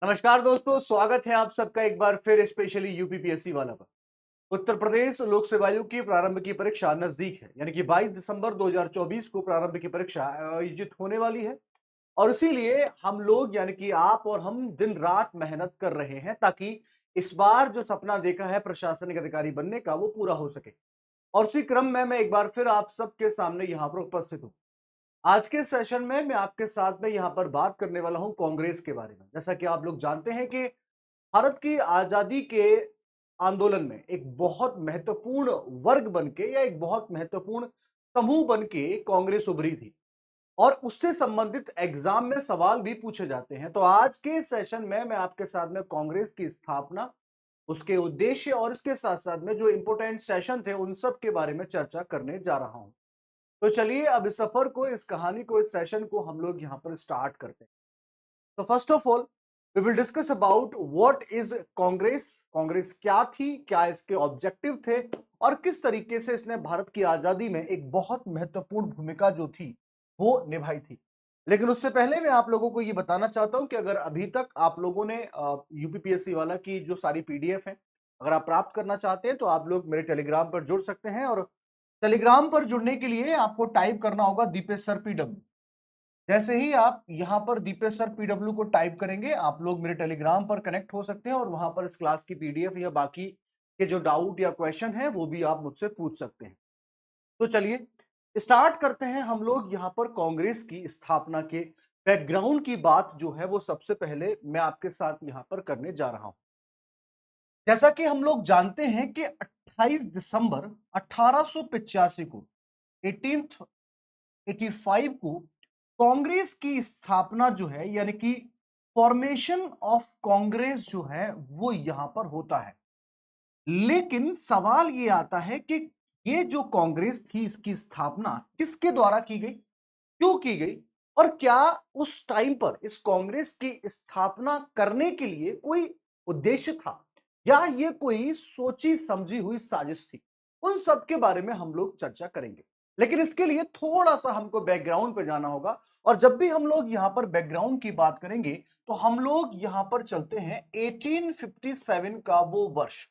नमस्कार दोस्तों, स्वागत है आप सबका एक बार फिर स्पेशली यूपीपीएससी वाला पर। उत्तर प्रदेश लोक सेवा आयोग की प्रारंभ की परीक्षा नजदीक है, यानी कि 22 दिसंबर 2024 को प्रारंभ की परीक्षा आयोजित होने वाली है। और इसीलिए हम लोग यानी कि आप और हम दिन रात मेहनत कर रहे हैं ताकि इस बार जो सपना देखा है प्रशासनिक अधिकारी बनने का वो पूरा हो सके। और उसी क्रम में मैं एक बार फिर आप सबके सामने यहाँ पर उपस्थित हूँ। आज के सेशन में मैं आपके साथ में यहाँ पर बात करने वाला हूँ कांग्रेस के बारे में। जैसा कि आप लोग जानते हैं कि भारत की आजादी के आंदोलन में एक बहुत महत्वपूर्ण वर्ग बन के या एक बहुत महत्वपूर्ण समूह बन के कांग्रेस उभरी थी। और उससे संबंधित एग्जाम में सवाल भी पूछे जाते हैं। तो आज के सेशन में मैं आपके साथ में कांग्रेस की स्थापना, उसके उद्देश्य और इसके साथ साथ में जो इंपोर्टेंट सेशन थे उन सब के बारे में चर्चा करने जा रहा हूं। तो चलिए अब इस सफर को, इस कहानी को, इस सेशन को हम लोग यहाँ पर स्टार्ट करते हैं। तो first of all we will discuss about what is Congress. Congress क्या थी, क्या इसके ऑब्जेक्टिव थे और किस तरीके से इसने भारत की आजादी में एक बहुत महत्वपूर्ण भूमिका जो थी वो निभाई थी। लेकिन उससे पहले मैं आप लोगों को ये बताना चाहता हूं कि अगर अभी तक आप लोगों ने यूपीपीएससी वाला की जो सारी पीडीएफ है अगर आप प्राप्त करना चाहते हैं तो आप लोग मेरे टेलीग्राम पर जुड़ सकते हैं। और टेलीग्राम पर जुड़ने के लिए आपको टाइप करना होगा दीपेश सर पीडब्ल्यू। जैसे ही आप यहाँ पर दीपेश सर पीडब्ल्यू को टाइप करेंगे आप लोग मेरे टेलीग्राम पर कनेक्ट हो सकते हैं और वहां पर इस क्लास की पीडीएफ या बाकी के जो डाउट या क्वेश्चन है वो भी आप मुझसे पूछ सकते हैं। तो चलिए स्टार्ट करते हैं हम लोग यहाँ पर कांग्रेस की स्थापना के बैकग्राउंड की बात जो है वो सबसे पहले मैं आपके साथ यहाँ पर करने जा रहा हूं। जैसा कि हम लोग जानते हैं कि 28 दिसंबर 1885 को 1885 को कांग्रेस की स्थापना जो है यानी कि फॉर्मेशन ऑफ कांग्रेस जो है वो यहां पर होता है। लेकिन सवाल ये आता है कि ये जो कांग्रेस थी इसकी स्थापना किसके द्वारा की गई, क्यों की गई और क्या उस टाइम पर इस कांग्रेस की स्थापना करने के लिए कोई उद्देश्य था या ये कोई सोची समझी हुई साजिश थी। उन सब के बारे में हम लोग चर्चा करेंगे। लेकिन इसके लिए थोड़ा सा हमको बैकग्राउंड पे जाना होगा। और जब भी हम लोग यहां पर बैकग्राउंड की बात करेंगे तो हम लोग यहां पर चलते हैं 1857 का वो वर्ष,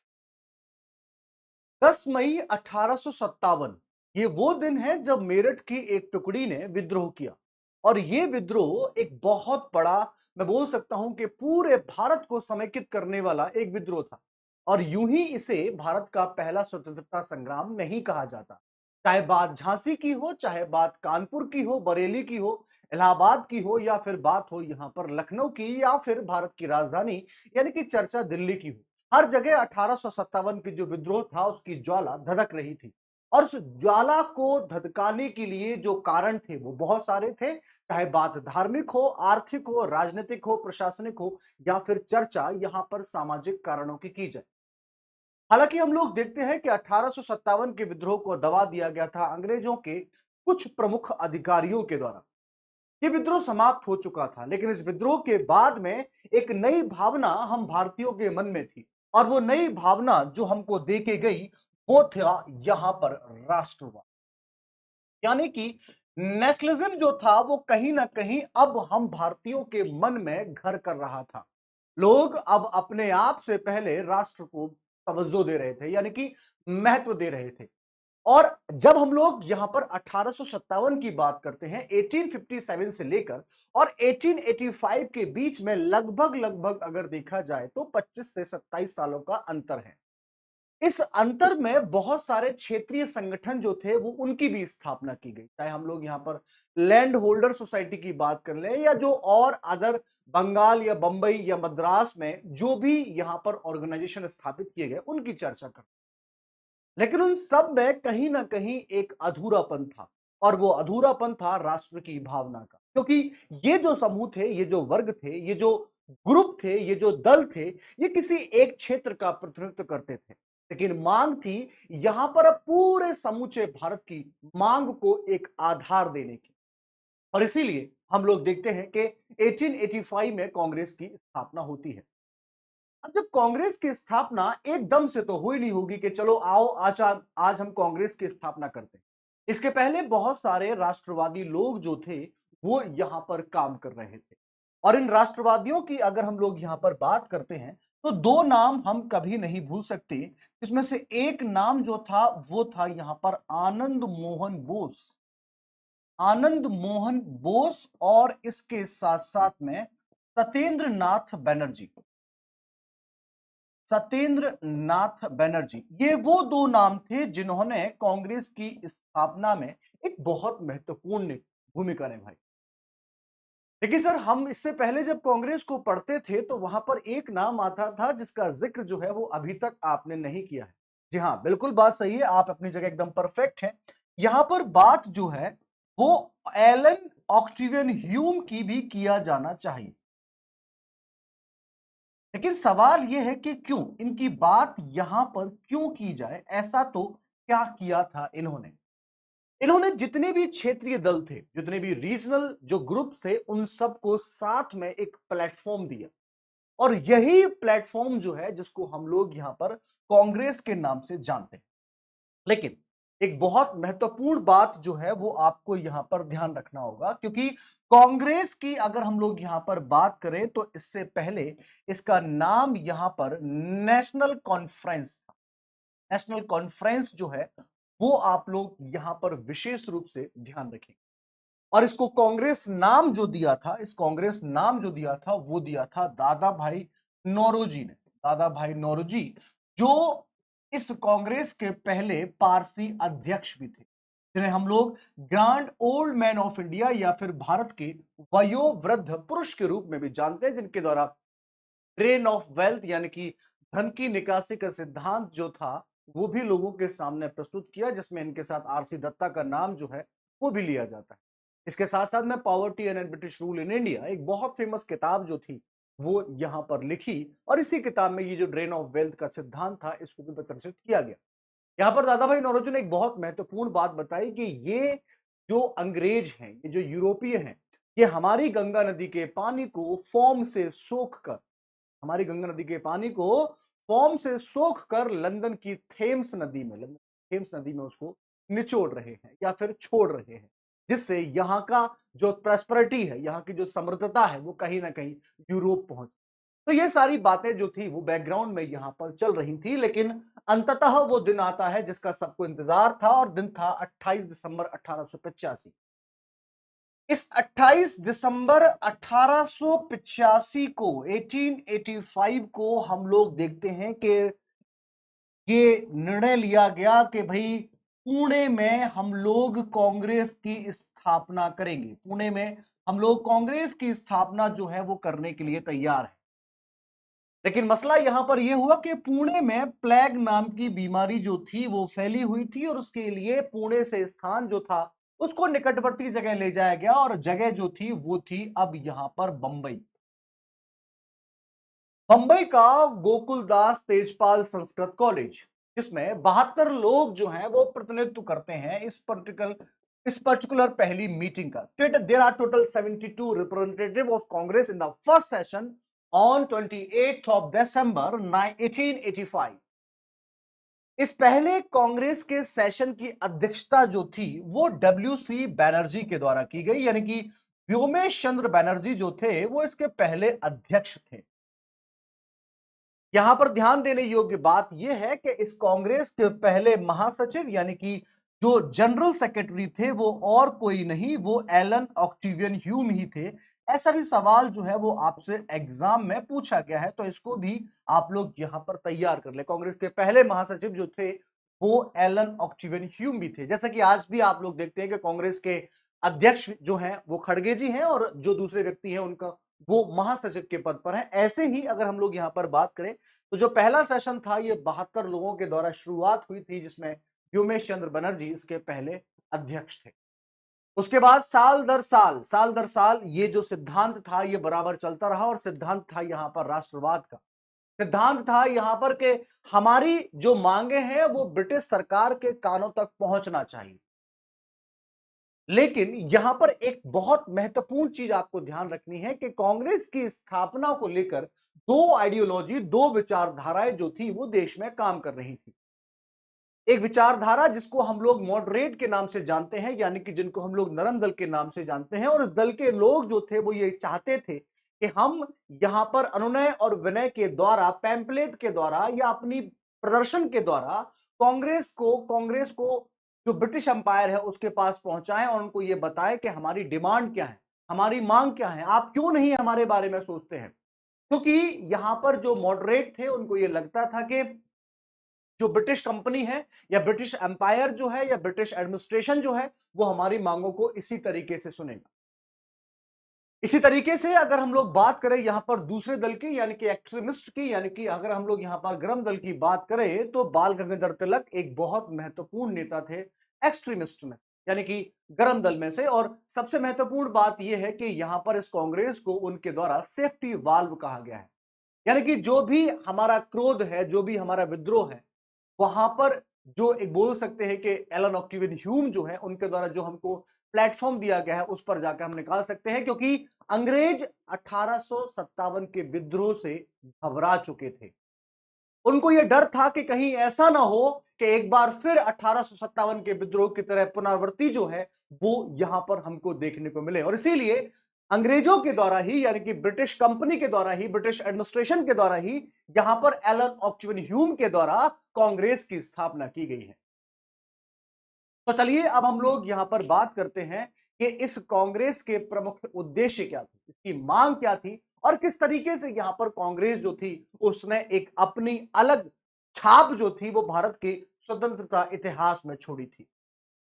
10 मई 1857। ये वो दिन है जब मेरठ की एक टुकड़ी ने विद्रोह किया। और ये विद्रोह एक बहुत बड़ा, मैं बोल सकता हूं कि पूरे भारत को समेकित करने वाला एक विद्रोह था। और यूं ही इसे भारत का पहला स्वतंत्रता संग्राम नहीं कहा जाता। चाहे बात झांसी की हो, चाहे बात कानपुर की हो, बरेली की हो, इलाहाबाद की हो या फिर बात हो यहां पर लखनऊ की या फिर भारत की राजधानी यानी कि चर्चा दिल्ली की हो, हर जगह 1857 की जो विद्रोह था उसकी ज्वाला धधक रही थी। और उस ज्वाला को धधकाने के लिए जो कारण थे वो बहुत सारे थे। चाहे बात धार्मिक हो, आर्थिक हो, राजनीतिक हो, प्रशासनिक हो या फिर चर्चा यहां पर सामाजिक कारणों की जाए। हालांकि हम लोग देखते हैं कि 1857 के विद्रोह को दबा दिया गया था अंग्रेजों के कुछ प्रमुख अधिकारियों के द्वारा। ये विद्रोह समाप्त हो चुका था, लेकिन इस विद्रोह के बाद में एक नई भावना हम भारतीयों के मन में थी। और वो नई भावना जो हमको दे के गई वो था यहां पर राष्ट्रवाद, यानी कि नेशनलिज्म जो था वो कहीं ना कहीं अब हम भारतीयों के मन में घर कर रहा था। लोग अब अपने आप से पहले राष्ट्र को तवज्जो दे रहे थे, यानी कि महत्व दे रहे थे। और जब हम लोग यहां पर 1857 की बात करते हैं, 1857 से लेकर और 1885 के बीच में लगभग लगभग अगर देखा जाए तो 25 से 27 सालों का अंतर है। इस अंतर में बहुत सारे क्षेत्रीय संगठन जो थे वो उनकी भी स्थापना की गई। चाहे हम लोग यहाँ पर लैंड होल्डर सोसाइटी की बात कर लें या जो और अदर बंगाल या बंबई या मद्रास में जो भी यहाँ पर ऑर्गेनाइजेशन स्थापित किए गए उनकी चर्चा कर। लेकिन उन सब में कहीं ना कहीं एक अधूरापन था। और वो अधूरापन था राष्ट्र की भावना का, क्योंकि ये जो समूह थे, ये जो वर्ग थे, ये जो ग्रुप थे, ये जो दल थे, ये किसी एक क्षेत्र का प्रतिनिधित्व करते थे। लेकिन मांग थी यहां पर अब पूरे समूचे भारत की मांग को एक आधार देने की। और इसीलिए हम लोग देखते हैं कि 1885 में कांग्रेस की स्थापना होती है। अब जब कांग्रेस की स्थापना एकदम से तो हुई नहीं होगी कि चलो आओ आज हम कांग्रेस की स्थापना करते हैं। इसके पहले बहुत सारे राष्ट्रवादी लोग जो थे वो यहां पर काम कर रहे थे। और इन राष्ट्रवादियों की अगर हम लोग यहां पर बात करते हैं तो दो नाम हम कभी नहीं भूल सकते। इसमें से एक नाम जो था वो था यहां पर आनंद मोहन बोस। आनंद मोहन बोस और इसके साथ साथ में सत्येंद्र नाथ बनर्जी। सत्येंद्र नाथ बनर्जी, ये वो दो नाम थे जिन्होंने कांग्रेस की स्थापना में एक बहुत महत्वपूर्ण भूमिका निभाई। देखिए सर, हम इससे पहले जब कांग्रेस को पढ़ते थे तो वहां पर एक नाम आता था जिसका जिक्र जो है वो अभी तक आपने नहीं किया है। जी हाँ, बिल्कुल बात सही है, आप अपनी जगह एकदम परफेक्ट हैं। यहां पर बात जो है वो एलन ऑक्टेवियन ह्यूम की भी किया जाना चाहिए। लेकिन सवाल यह है कि क्यों इनकी बात यहां पर क्यों की जाए? ऐसा तो क्या किया था इन्होंने? इन्होंने जितने भी क्षेत्रीय दल थे, जितने भी रीजनल जो ग्रुप थे, उन सबको साथ में एक प्लेटफॉर्म दिया। और यही प्लेटफॉर्म जो है जिसको हम लोग यहां पर कांग्रेस के नाम से जानते हैं। लेकिन एक बहुत महत्वपूर्ण बात जो है वो आपको यहां पर ध्यान रखना होगा, क्योंकि कांग्रेस की अगर हम लोग यहां पर बात करें तो इससे पहले इसका नाम यहां पर नेशनल कॉन्फ्रेंस था। नेशनल कॉन्फ्रेंस जो है वो आप लोग यहां पर विशेष रूप से ध्यान रखें। और इसको कांग्रेस नाम जो दिया था, इस कांग्रेस नाम जो दिया था वो दिया था दादा भाई नौरोजी ने। दादा भाई नौरोजी जो इस कांग्रेस के पहले पारसी अध्यक्ष भी थे, जिन्हें हम लोग grand old man of India या फिर भारत के वयोवृद्ध पुरुष के रूप में भी जानते हैं, जिनके द्वारा ड्रेन ऑफ वेल्थ यानी कि धन की निकासी का सिद्धांत जो था वो भी लोगों के सामने प्रस्तुत किया, जिसमें इनके साथ आरसी दत्ता का नाम जो है वो भी लिया जाता है। इसके साथ साथ में poverty and British rule in India, एक बहुत फेमस किताब जो थी वो यहां पर लिखी, और इसी किताब में ये जो ड्रेन ऑफ वेल्थ का सिद्धांत था इसको भी प्रदर्शित किया गया। यहाँ पर दादा भाई नौरोजी ने एक बहुत महत्वपूर्ण बात बताई कि ये जो अंग्रेज हैं, ये जो यूरोपीय हैं, ये हमारी गंगा नदी के पानी को फॉर्म से सोख कर, हमारी गंगा नदी के पानी को फॉर्म से सोख कर लंदन की थेम्स नदी में उसको निचोड़ रहे हैं या फिर छोड़ रहे हैं, जिससे यहाँ का जो प्रॉस्पेरिटी है, यहाँ की जो समृद्धता है वो कहीं ना कहीं यूरोप पहुंच। तो ये सारी बातें जो थी वो बैकग्राउंड में यहां पर चल रही थी, लेकिन अंततः वो दिन आता है जिसका सबको इंतजार था, और दिन था 28 दिसंबर 1885। इस 28 दिसंबर 1885 को 1885 को हम लोग देखते हैं कि ये निर्णय लिया गया कि भाई पुणे में हम लोग कांग्रेस की स्थापना करेंगे। पुणे में हम लोग कांग्रेस की स्थापना जो है वो करने के लिए तैयार है। लेकिन मसला यहां पर यह हुआ कि पुणे में प्लेग नाम की बीमारी जो थी वो फैली हुई थी, और उसके लिए पुणे से स्थान जो था उसको निकटवर्ती जगह ले जाया गया, और जगह जो थी वो थी अब यहां पर बंबई। बंबई का गोकुलदास तेजपाल संस्कृत कॉलेज, जिसमें 72 लोग जो हैं वो प्रतिनिधित्व करते हैं इस पर्टिकुलर पहली मीटिंग का। There are total 72 representative of Congress in the first session on 28th of December 1885। इस पहले कांग्रेस के सेशन की अध्यक्षता जो थी वो डब्ल्यू सी बैनर्जी के द्वारा की गई, यानी कि व्योमेश चंद्र बैनर्जी जो थे वो इसके पहले अध्यक्ष थे। यहां पर ध्यान देने योग्य बात यह है कि इस कांग्रेस के पहले महासचिव यानी कि जो जनरल सेक्रेटरी थे वो और कोई नहीं, वो एलन ऑक्टेवियन ह्यूम ही थे। ऐसा भी सवाल जो है वो आपसे एग्जाम में पूछा गया है, तो इसको भी आप लोग यहां पर तैयार कर ले। कांग्रेस के पहले महासचिव जो थे वो एलन ऑक्टेवियन ह्यूम भी थे। जैसा कि आज भी आप लोग देखते हैं कि कांग्रेस के अध्यक्ष जो हैं वो खड़गे जी हैं, और जो दूसरे व्यक्ति हैं उनका वो महासचिव के पद पर हैं। ऐसे ही अगर हम लोग यहां पर बात करें तो जो पहला सेशन था ये 72 लोगों के द्वारा शुरुआत हुई थी, जिसमें व्योमेश चंद्र बनर्जी इसके पहले अध्यक्ष थे। उसके बाद साल दर साल ये जो सिद्धांत था ये बराबर चलता रहा, और सिद्धांत था यहां पर राष्ट्रवाद का। सिद्धांत था यहां पर कि हमारी जो मांगे हैं वो ब्रिटिश सरकार के कानों तक पहुंचना चाहिए। लेकिन यहां पर एक बहुत महत्वपूर्ण चीज आपको ध्यान रखनी है कि कांग्रेस की स्थापना को लेकर दो आइडियोलॉजी, दो विचारधाराएं जो थी वो देश में काम कर रही थी। एक विचारधारा जिसको हम लोग मॉडरेट के नाम से जानते हैं, यानी कि जिनको हम लोग नरम दल के नाम से जानते हैं, और इस दल के लोग जो थे वो ये चाहते थे कि हम यहां पर अनुनय और विनय के द्वारा, पैम्पलेट के द्वारा या अपनी प्रदर्शन के द्वारा कांग्रेस को जो ब्रिटिश एम्पायर है उसके पास पहुंचाएं और उनको ये बताएं कि हमारी डिमांड क्या है, हमारी मांग क्या है, आप क्यों नहीं हमारे बारे में सोचते हैं। क्योंकि यहां पर जो मॉडरेट थे उनको ये लगता था कि जो ब्रिटिश कंपनी है या ब्रिटिश एम्पायर जो है या ब्रिटिश एडमिनिस्ट्रेशन जो है वो हमारी मांगों को इसी तरीके से सुनेगा। इसी तरीके से अगर हम लोग बात करें यहां पर दूसरे दल की यानी कि एक्सट्रीमिस्ट की, यानी कि अगर हम लोग यहां पर गर्म दल की बात करें तो बाल गंगाधर तिलक एक बहुत महत्वपूर्ण नेता थे एक्सट्रीमिस्ट में, यानी कि गर्म दल में से। और सबसे महत्वपूर्ण बात यह है कि यहां पर इस कांग्रेस को उनके द्वारा सेफ्टी वाल्व कहा गया है, यानी कि जो भी हमारा क्रोध है, जो भी हमारा विद्रोह है, वहां पर जो एक बोल सकते हैं कि एलन ऑक्टेवियन ह्यूम जो है उनके द्वारा जो हमको प्लेटफॉर्म दिया गया है उस पर जाकर हम निकाल सकते हैं, क्योंकि अंग्रेज 1857 के विद्रोह से घबरा चुके थे। उनको यह डर था कि कहीं ऐसा ना हो कि एक बार फिर 1857 के विद्रोह की तरह पुनरावृत्ति जो है वो यहां पर हमको देखने को मिले। और इसीलिए अंग्रेजों के द्वारा ही, यानी कि ब्रिटिश कंपनी के द्वारा ही, ब्रिटिश एडमिनिस्ट्रेशन के द्वारा ही यहां पर एलन ऑक्टेवियन ह्यूम के द्वारा कांग्रेस की स्थापना की गई है। तो चलिए अब हम लोग यहां पर बात करते हैं कि इस कांग्रेस के प्रमुख उद्देश्य क्या थे, इसकी मांग क्या थी और किस तरीके से यहां पर कांग्रेस जो थी उसने एक अपनी अलग छाप जो थी वो भारत के स्वतंत्रता इतिहास में छोड़ी थी।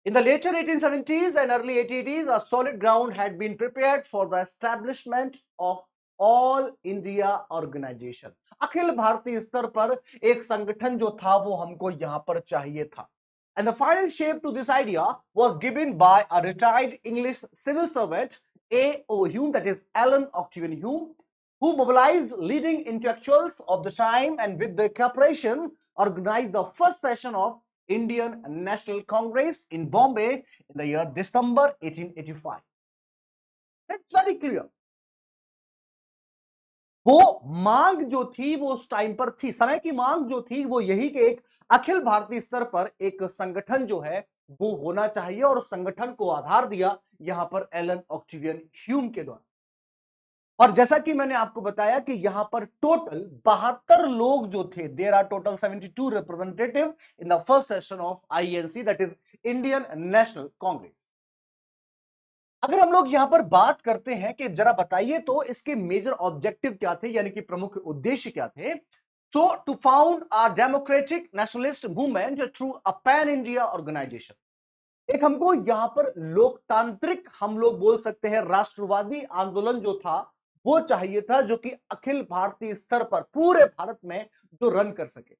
In the later 1870s and early 1880s, a solid ground had been prepared for the establishment of All India Organization. Akhil Bharatiya स्तर पर एक संगठन जो था वो हमको यहां पर चाहिए था। And the final shape to this idea was given by a retired English civil servant, A.O. Hume, that is Alan Octavian Hume, who mobilized leading intellectuals of the time and with the cooperation organized the first session of Indian National Congress in Bombay in the year December 1885. That's very clear. वो मांग जो थी वो उस time पर थी, समय की मांग जो थी वो यही कि एक अखिल भारतीय स्तर पर एक संगठन जो है वो होना चाहिए और उस संगठन को आधार दिया यहां पर एलन ऑक्टेवियन ह्यूम के द्वारा। और जैसा कि मैंने आपको बताया कि यहां पर टोटल 72 लोग जो थे, there are total 72 representative in the first session of INC, that is Indian National Congress. अगर हम लोग यहां पर बात करते हैं कि जरा बताइए तो इसके मेजर ऑब्जेक्टिव क्या थे, यानी कि प्रमुख उद्देश्य क्या थे। So to found a democratic nationalist movement through a pan India organisation. एक हमको यहां पर लोकतांत्रिक, हम लोग बोल सकते हैं राष्ट्रवादी आंदोलन जो था वो चाहिए था, जो कि अखिल भारतीय स्तर पर पूरे भारत में जो रन कर सके।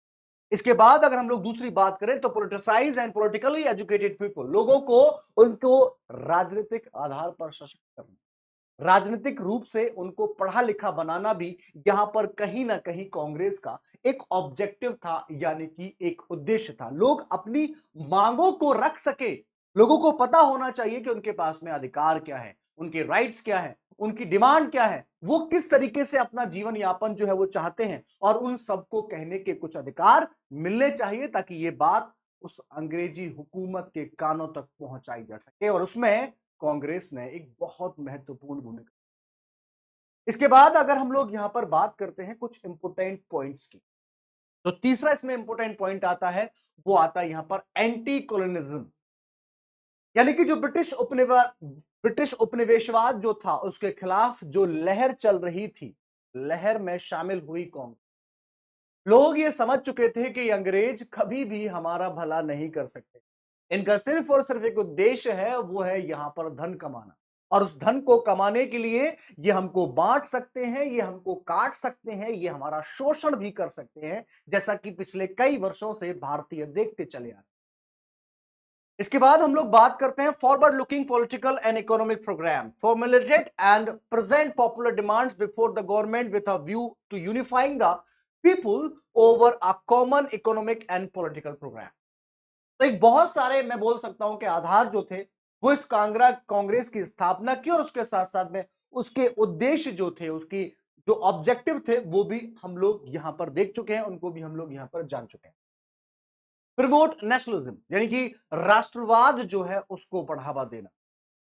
इसके बाद अगर हम लोग दूसरी बात करें तो politicise and politically educated people, लोगों को उनको राजनीतिक आधार पर सशक्त करना, राजनीतिक रूप से उनको पढ़ा लिखा बनाना भी यहां पर कहीं ना कहीं कांग्रेस का एक ऑब्जेक्टिव था, यानी कि एक उद्देश्य था। लोग अपनी मांगों को रख सके, लोगों को पता होना चाहिए कि उनके पास में अधिकार क्या है, उनके राइट्स क्या है, उनकी डिमांड क्या है, वो किस तरीके से अपना जीवन यापन जो है वो चाहते हैं, और उन सबको कहने के कुछ अधिकार मिलने चाहिए ताकि ये बात उस अंग्रेजी हुकूमत के कानों तक पहुंचाई जा सके। और उसमें कांग्रेस ने एक बहुत महत्वपूर्ण भूमिका। इसके बाद अगर हम लोग यहां पर बात करते हैं कुछ इंपोर्टेंट पॉइंट्स की, तो तीसरा इसमें इंपोर्टेंट पॉइंट आता है, वो आता है यहां पर एंटी कॉलोनिज्म, यानी कि जो ब्रिटिश उपनिवेशवाद जो था उसके खिलाफ जो लहर चल रही थी, लहर में शामिल हुई कांग्रेस। लोग ये समझ चुके थे कि अंग्रेज कभी भी हमारा भला नहीं कर सकते, इनका सिर्फ और सिर्फ एक उद्देश्य है, वो है यहां पर धन कमाना। और उस धन को कमाने के लिए ये हमको बांट सकते हैं, ये हमको काट सकते हैं, ये हमारा शोषण भी कर सकते हैं, जैसा कि पिछले कई वर्षों से भारतीय देखते चले आ रहे हैं। इसके बाद हम लोग बात करते हैं forward looking political and economic programme formulated and present popular demands before the government with a view to unifying the people over a common economic and political programme. तो एक बहुत सारे, मैं बोल सकता हूं कि आधार जो थे वो इस कांग्रेस की स्थापना की, और उसके साथ साथ में उसके उद्देश्य जो थे, उसकी जो ऑब्जेक्टिव थे वो भी हम लोग यहां पर देख चुके हैं, उनको भी हम लोग यहां पर जान चुके हैं। प्रमोट नेशनलिज्म, यानी कि राष्ट्रवाद जो है उसको बढ़ावा देना।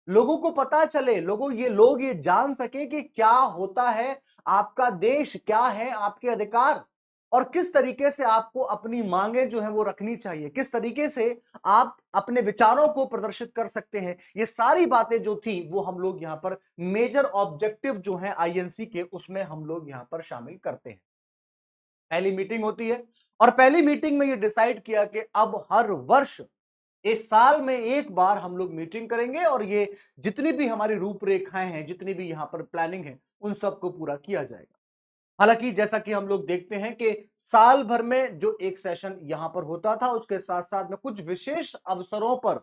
लोगों को पता चले, लोग ये जान सके कि क्या होता है, आपका देश क्या है, आपके अधिकार और किस तरीके से आपको अपनी मांगे जो है वो रखनी चाहिए, किस तरीके से आप अपने विचारों को प्रदर्शित कर सकते हैं। ये सारी बातें जो थी वो हम लोग यहां पर मेजर ऑब्जेक्टिव जो है आईएनसी के, उसमें हम लोग यहां पर शामिल करते हैं। पहली मीटिंग होती है और पहली मीटिंग में ये डिसाइड किया कि अब हर वर्ष इस साल में एक बार हम लोग मीटिंग करेंगे और ये जितनी भी हमारी रूपरेखाएं हैं, जितनी भी यहां पर प्लानिंग है, उन सबको पूरा किया जाएगा। हालांकि जैसा कि हम लोग देखते हैं कि साल भर में जो एक सेशन यहां पर होता था, उसके साथ साथ में कुछ विशेष अवसरों पर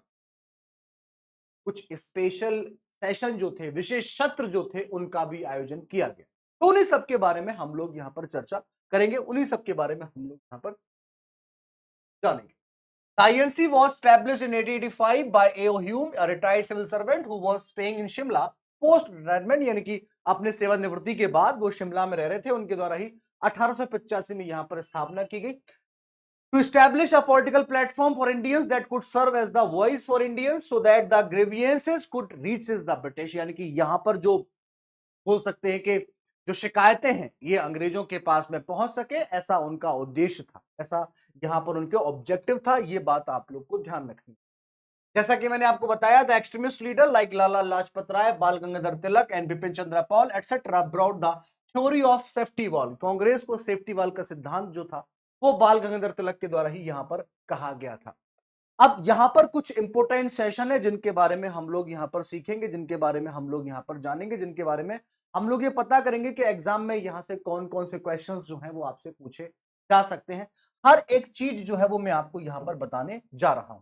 कुछ स्पेशल सेशन जो थे, विशेष सत्र जो थे, उनका भी आयोजन किया गया। तो उन्हीं सब के बारे में हम लोग यहां पर चर्चा करेंगे, उन्हीं सब के बारे में हम लोग यहां पर जानेंगे। INC was established in 1885 by A.O. Hume, a retired civil servant who was staying in Shimla post retirement, यानी कि अपने सेवानिवृत्ति के बाद वो शिमला में रह रहे थे, उनके द्वारा ही 1885 में यहां पर स्थापना की गई। To establish a political platform for Indians that could serve as the voice for Indians so that the grievances could reach the British, यानी कि यहां पर जो बोल सकते हैं कि जो शिकायतें हैं ये अंग्रेजों के पास में पहुंच सके, ऐसा उनका उद्देश्य था, ऐसा यहां पर उनके ऑब्जेक्टिव था। ये बात आप लोग को ध्यान रखनी। जैसा कि मैंने आपको बताया, the extremist leader like Lala Lajpat Rai, Bal Gangadhar Tilak and Bipin Chandra Pal etcetera brought the theory of safety wall. Congress को सेफ्टी वॉल का सिद्धांत जो था वो बाल गंगाधर तिलक के द्वारा ही यहां पर कहा गया था। अब यहां पर कुछ इंपोर्टेंट सेशन है जिनके बारे में हम लोग यहां पर सीखेंगे, जिनके बारे में हम लोग यहां पर जानेंगे, जिनके बारे में हम लोग ये पता करेंगे कि एग्जाम में यहां से कौन कौन से क्वेश्चंस जो हैं वो आपसे पूछे जा सकते हैं। हर एक चीज जो है वो मैं आपको यहां पर बताने जा रहा हूं।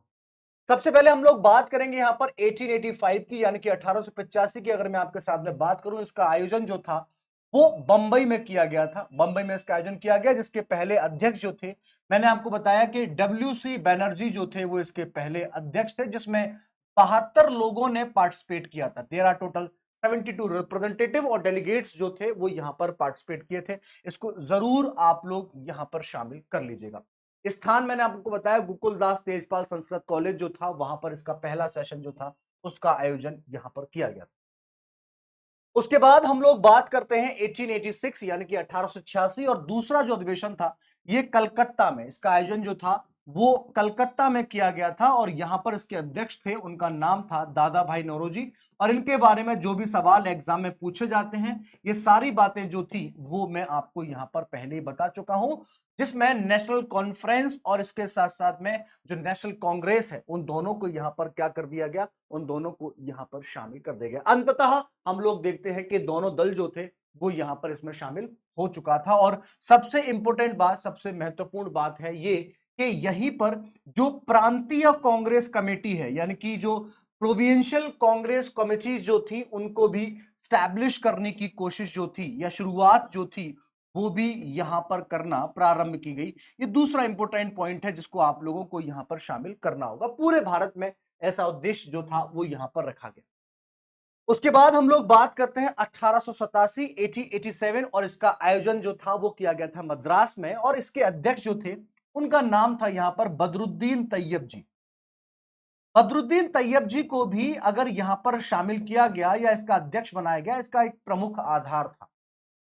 सबसे पहले हम लोग बात करेंगे यहां पर 1885 की, यानी कि 1885 की। अगर मैं आपके साथ में बात करूं, इसका आयोजन जो था वो बंबई में किया गया था। बंबई में इसका आयोजन किया गया, जिसके पहले अध्यक्ष जो थे, मैंने आपको बताया कि WC बैनर्जी जो थे वो इसके पहले अध्यक्ष थे, जिसमें 72 लोगों ने पार्टिसिपेट किया था। तेरा टोटल 72 रिप्रेजेंटेटिव और डेलीगेट्स जो थे वो यहां पर पार्टिसिपेट किए थे। इसको जरूर आप लोग यहां पर शामिल कर लीजिएगा। स्थान मैंने आपको बताया, गोकुलदास तेजपाल संस्कृत कॉलेज जो था, वहां पर इसका पहला सेशन जो था उसका आयोजन यहां पर किया गया था। उसके बाद हम लोग बात करते हैं 1886 यानी कि 1886, और दूसरा जो अधिवेशन था ये कलकत्ता में, इसका आयोजन जो था वो कलकत्ता में किया गया था और यहां पर इसके अध्यक्ष थे, उनका नाम था दादा भाई नौरोजी। और इनके बारे में जो भी सवाल एग्जाम में पूछे जाते हैं, ये सारी बातें जो थी वो मैं आपको यहां पर पहले ही बता चुका हूं, जिसमें नेशनल कॉन्फ्रेंस और इसके साथ साथ में जो नेशनल कांग्रेस है, उन दोनों को यहां पर क्या कर दिया गया, उन दोनों को यहां पर शामिल कर दिया गया। अंततः हम लोग देखते हैं कि दोनों दल जो थे वो यहां पर इसमें शामिल हो चुका था। और सबसे इंपॉर्टेंट बात, सबसे महत्वपूर्ण बात है ये कि यहीं पर जो प्रांतीय कांग्रेस कमेटी है, यानी कि जो प्रोविंशियल कांग्रेस कमेटीज जो थी, उनको भी स्टैब्लिश करने की कोशिश जो थी या शुरुआत जो थी वो भी यहां पर करना प्रारंभ की गई। ये दूसरा इंपॉर्टेंट पॉइंट है जिसको आप लोगों को यहां पर शामिल करना होगा। पूरे भारत में ऐसा उद्देश्य जो था वो यहां पर रखा गया। उसके बाद हम लोग बात करते हैं 1887 1887, और इसका आयोजन जो था वो किया गया था मद्रास में, और इसके अध्यक्ष जो थे उनका नाम था यहां पर बदरुद्दीन तैयब जी। बदरुद्दीन तैयब जी को भी अगर यहां पर शामिल किया गया या इसका अध्यक्ष बनाया गया, इसका एक प्रमुख आधार था।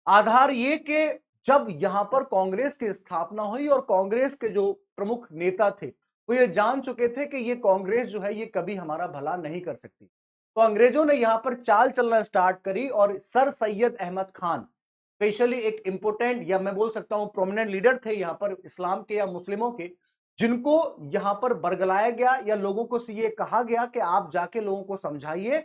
आधार ये कि जब यहां पर कांग्रेस की स्थापना हुई और कांग्रेस के जो प्रमुख नेता थे वो ये जान चुके थे कि ये कांग्रेस जो है ये कभी हमारा भला नहीं कर सकती, तो अंग्रेजों ने यहां पर चाल चलना स्टार्ट करी और सर सैयद अहमद खान, स्पेशली एक इंपोर्टेंट या मैं बोल सकता हूं प्रोमिनेंट लीडर थे यहां पर इस्लाम के या मुस्लिमों के, जिनको यहां पर बरगलाया गया या लोगों को ये कहा गया कि आप जाके लोगों को समझाइए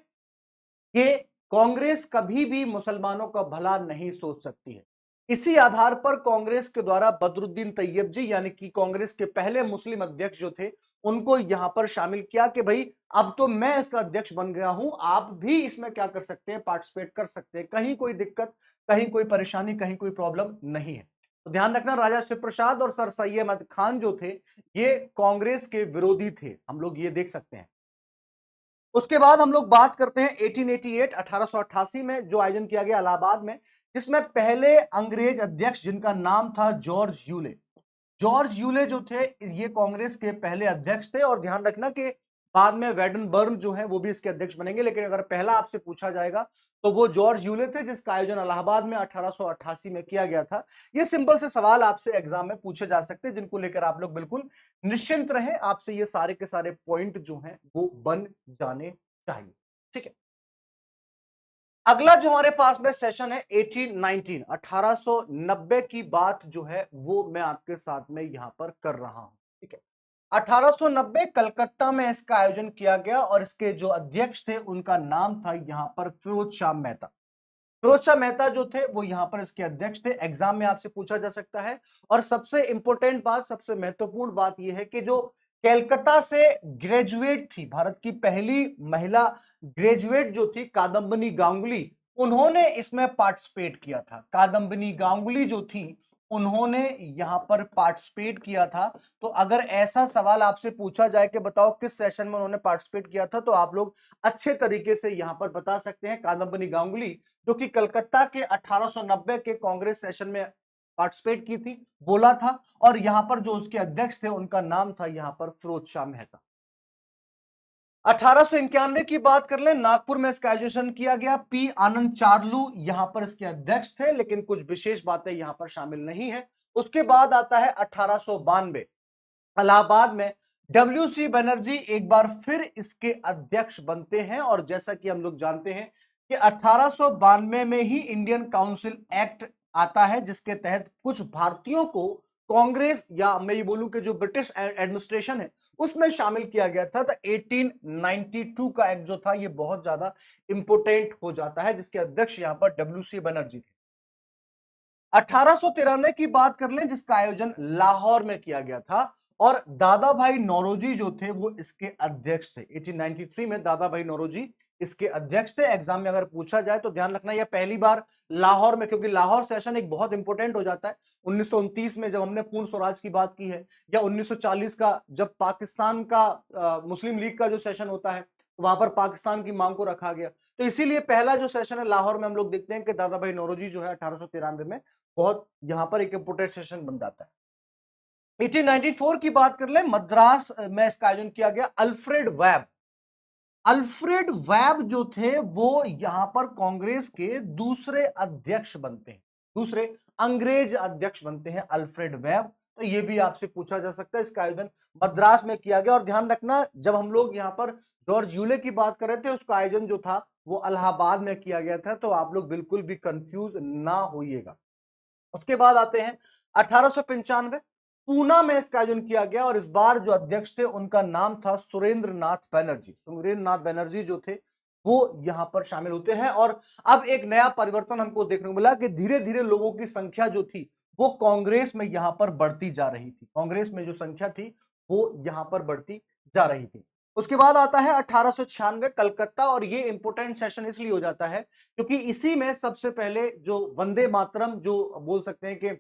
कि कांग्रेस कभी भी मुसलमानों का भला नहीं सोच सकती है। इसी आधार पर कांग्रेस के द्वारा बदरुद्दीन तैयब जी, यानी कि कांग्रेस के पहले मुस्लिम अध्यक्ष जो थे, उनको यहां पर शामिल किया कि भाई अब तो मैं इसका अध्यक्ष बन गया हूं, आप भी इसमें क्या कर सकते हैं, पार्टिसिपेट कर सकते हैं, कहीं कोई दिक्कत, कहीं कोई परेशानी, कहीं कोई प्रॉब्लम नहीं है। तो ध्यान रखना, राजा शिवप्रसाद और सर सैयद अहमद खान जो थे ये कांग्रेस के विरोधी थे, हम लोग ये देख सकते हैं। उसके बाद हम लोग बात करते हैं 1888 1888 में जो आयोजन किया गया इलाहाबाद में, जिसमें पहले अंग्रेज अध्यक्ष जिनका नाम था जॉर्ज यूले। जॉर्ज यूले जो थे ये कांग्रेस के पहले अध्यक्ष थे, और ध्यान रखना कि बाद में वेडनबर्न जो है वो भी इसके अध्यक्ष बनेंगे, लेकिन अगर पहला आपसे पूछा जाएगा तो वो जॉर्ज यूले थे, जिसका आयोजन इलाहाबाद में 1888 में किया गया था। ये सिंपल से सवाल आपसे एग्जाम में पूछे जा सकते हैं, जिनको लेकर आप लोग बिल्कुल निश्चिंत रहें, आपसे ये सारे के सारे पॉइंट जो हैं वो बन जाने चाहिए। ठीक है, अगला जो हमारे पास में सेशन है 1819, 1890 की बात जो है वो मैं आपके साथ में यहां पर कर रहा हूं। ठीक है, 1890 कलकत्ता में इसका आयोजन किया गया और इसके जो अध्यक्ष थे उनका नाम था यहां पर फिरोज शाह मेहता। फिरोज शाह मेहता जो थे वो यहां पर इसके अध्यक्ष थे। एग्जाम में आपसे पूछा जा सकता है। और सबसे इंपॉर्टेंट बात, सबसे महत्वपूर्ण बात यह है कि जो कलकत्ता से ग्रेजुएट थी, भारत की पहली महिला ग्रेजुएट जो थी कादम्बिनी गांगुली, उन्होंने इसमें पार्टिसिपेट किया था। कादम्बिनी गांगुली जो थी उन्होंने यहां पर पार्टिसिपेट किया था। तो अगर ऐसा सवाल आपसे पूछा जाए कि बताओ किस सेशन में उन्होंने पार्टिसिपेट किया था, तो आप लोग अच्छे तरीके से यहां पर बता सकते हैं कादम्बिनी गांगुली, जो कि कलकत्ता के 1890 के कांग्रेस सेशन में पार्टिसिपेट की थी, बोला था। और यहां पर जो उसके अध्यक्ष थे उनका नाम था यहां पर फिरोज शाह मेहता। 1891 की बात कर ले, नागपुर में इसका आयोजन किया गया। पी आनंद चार्लू यहां पर इसके अध्यक्ष थे, लेकिन कुछ विशेष बातें यहां पर शामिल नहीं है। उसके बाद आता है 1892, इलाहाबाद में डब्ल्यू सी बनर्जी एक बार फिर इसके अध्यक्ष बनते हैं। और जैसा कि हम लोग जानते हैं कि 1892 में ही इंडियन काउंसिल एक्ट आता है, जिसके तहत कुछ भारतीयों को कांग्रेस, या मैं ये बोलूं कि जो ब्रिटिश एडमिनिस्ट्रेशन है उसमें शामिल किया गया था। तो 1892 का एक्ट जो था ये बहुत ज्यादा इंपोर्टेंट हो जाता है, जिसके अध्यक्ष यहां पर डब्ल्यू सी बनर्जी थे। 1893 की बात कर लें, जिसका आयोजन लाहौर में किया गया था और दादा भाई नौरोजी जो थे वो इसके अध्यक्ष थे। 1893 में दादा भाई नौरोजी इसके अध्यक्ष थे। एग्जाम में अगर पूछा जाए तो ध्यान रखना यह पहली बार लाहौर में, क्योंकि लाहौर सेशन एक बहुत इंपॉर्टेंट हो जाता है। 1929 में जब हमने पूर्ण स्वराज की बात की है, या 1940 का जब पाकिस्तान का मुस्लिम लीग का जो सेशन होता है, वहां पर पाकिस्तान की मांग को रखा गया। तो इसीलिए पहला जो सेशन है लाहौर में हम लोग देखते हैं कि दादा भाई नौरोजी जो है 1893 में बहुत यहां पर एक इंपोर्टेंट सेशन बन जाता है। 1894 की बात कर ले, मद्रास में इसका आयोजन किया गया। अल्फ्रेड वेब, अल्फ्रेड वेब जो थे वो यहां पर कांग्रेस के दूसरे अध्यक्ष बनते हैं, दूसरे अंग्रेज अध्यक्ष बनते हैं अल्फ्रेड वेब। तो ये भी आपसे पूछा जा सकता है। इसका आयोजन मद्रास में किया गया। और ध्यान रखना, जब हम लोग यहां पर जॉर्ज यूले की बात कर रहे थे, उसका आयोजन जो था वो इलाहाबाद में किया गया था। तो आप लोग बिल्कुल भी कंफ्यूज ना होइएगा। उसके बाद आते हैं 1895, पूना में इसका आयोजन किया गया और इस बार जो अध्यक्ष थे उनका नाम था सुरेंद्र नाथ बनर्जी। सुरेंद्र नाथ बनर्जी जो थे वो यहां पर शामिल होते हैं। और अब एक नया परिवर्तन हमको देखने को मिला कि धीरे धीरे लोगों की संख्या जो थी वो कांग्रेस में यहां पर बढ़ती जा रही थी। कांग्रेस में जो संख्या थी वो यहां पर बढ़ती जा रही थी। उसके बाद आता है 1896 कलकत्ता। और ये इंपोर्टेंट सेशन इसलिए हो जाता है क्योंकि इसी में सबसे पहले जो वंदे मातरम, जो बोल सकते हैं कि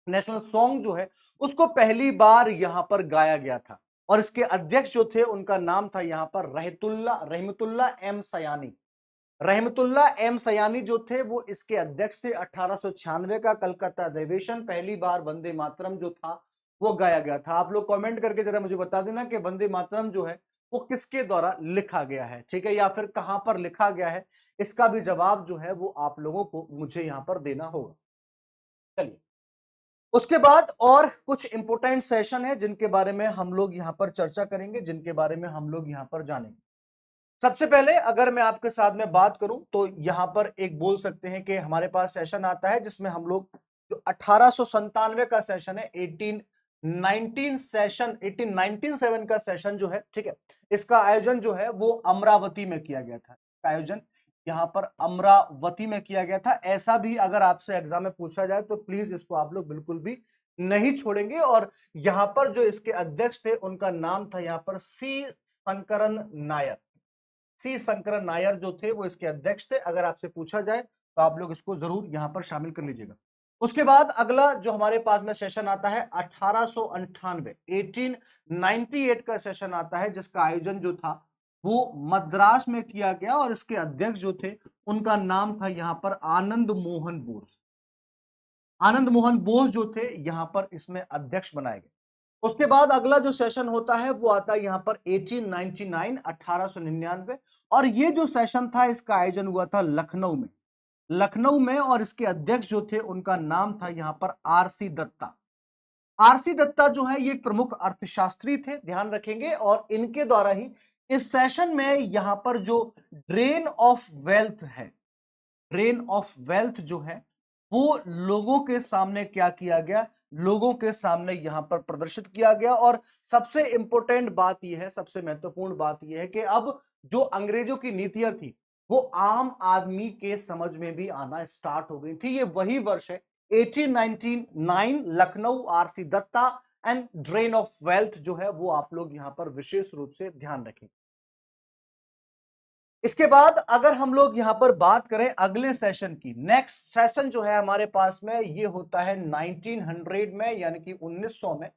नेशनल सॉन्ग जो है, उसको पहली बार यहां पर गाया गया था। और इसके अध्यक्ष जो थे उनका नाम था यहां पर रहमतुल्ला एम सयानी। रहमतुल्ला एम सयानी जो थे वो इसके अध्यक्ष थे। 1896 का कलकत्ता अधिवेशन, पहली बार वंदे मातरम जो था वो गाया गया था। आप लोग कमेंट करके जरा मुझे बता देना कि वंदे मातरम जो है वो किसके द्वारा लिखा गया है, ठीक है, या फिर कहां पर लिखा गया है। इसका भी जवाब जो है वो आप लोगों को मुझे यहां पर देना होगा। चलिए, उसके बाद और कुछ इंपोर्टेंट सेशन है जिनके बारे में हम लोग यहां पर चर्चा करेंगे, जिनके बारे में हम लोग यहां पर जानेंगे। सबसे पहले अगर मैं आपके साथ में बात करूं तो यहां पर एक बोल सकते हैं कि हमारे पास सेशन आता है जिसमें हम लोग जो 1897 का सेशन है, 1819 सेशन, 1897 का सेशन जो है, ठीक है, इसका आयोजन जो है वो अमरावती में किया गया था। आयोजन यहां पर अमरावती में किया गया था। ऐसा भी अगर आपसे एग्जाम में पूछा जाए तो प्लीज इसको आप लोग बिल्कुल भी नहीं छोड़ेंगे। और यहां पर जो इसके अध्यक्ष थे उनका नाम था यहां पर सी शंकरन नायर। सी शंकरन नायर जो थे वो इसके अध्यक्ष थे। अगर आपसे पूछा जाए तो आप लोग इसको जरूर यहां पर शामिल कर लीजिएगा। उसके बाद अगला जो हमारे पास में सेशन आता है 1898, 1898 का सेशन आता है, जिसका आयोजन जो था वो मद्रास में किया गया और इसके अध्यक्ष जो थे उनका नाम था यहां पर आनंद मोहन बोस। आनंद मोहन बोस जो थे यहां पर इसमें अध्यक्ष बनाए गए। उसके बाद अगला जो सेशन होता है वो आता है यहाँ पर 1899 1899। और ये जो सेशन था इसका आयोजन हुआ था लखनऊ में, लखनऊ में। और इसके अध्यक्ष जो थे उनका नाम था यहाँ पर आरसी दत्ता। आरसी दत्ता जो है ये एक प्रमुख अर्थशास्त्री थे, ध्यान रखेंगे। और इनके द्वारा ही इस सेशन में यहाँ पर जो ड्रेन ऑफ वेल्थ है, ड्रेन ऑफ वेल्थ जो है वो लोगों के सामने क्या किया गया, लोगों के सामने यहां पर प्रदर्शित किया गया। और सबसे इंपॉर्टेंट बात यह है, सबसे महत्वपूर्ण बात यह है कि अब जो अंग्रेजों की नीतियां थी वो आम आदमी के समझ में भी आना स्टार्ट हो गई थी। ये वही वर्ष है 1899, Lucknow, RC Dutta and drain of wealth जो है वो आप लोग यहां पर विशेष रूप से ध्यान रखें। इसके बाद अगर हम लोग यहां पर बात करें अगले सेशन की, नेक्स्ट सेशन जो है हमारे पास में ये होता है 1900 में, यानी कि 1900 में।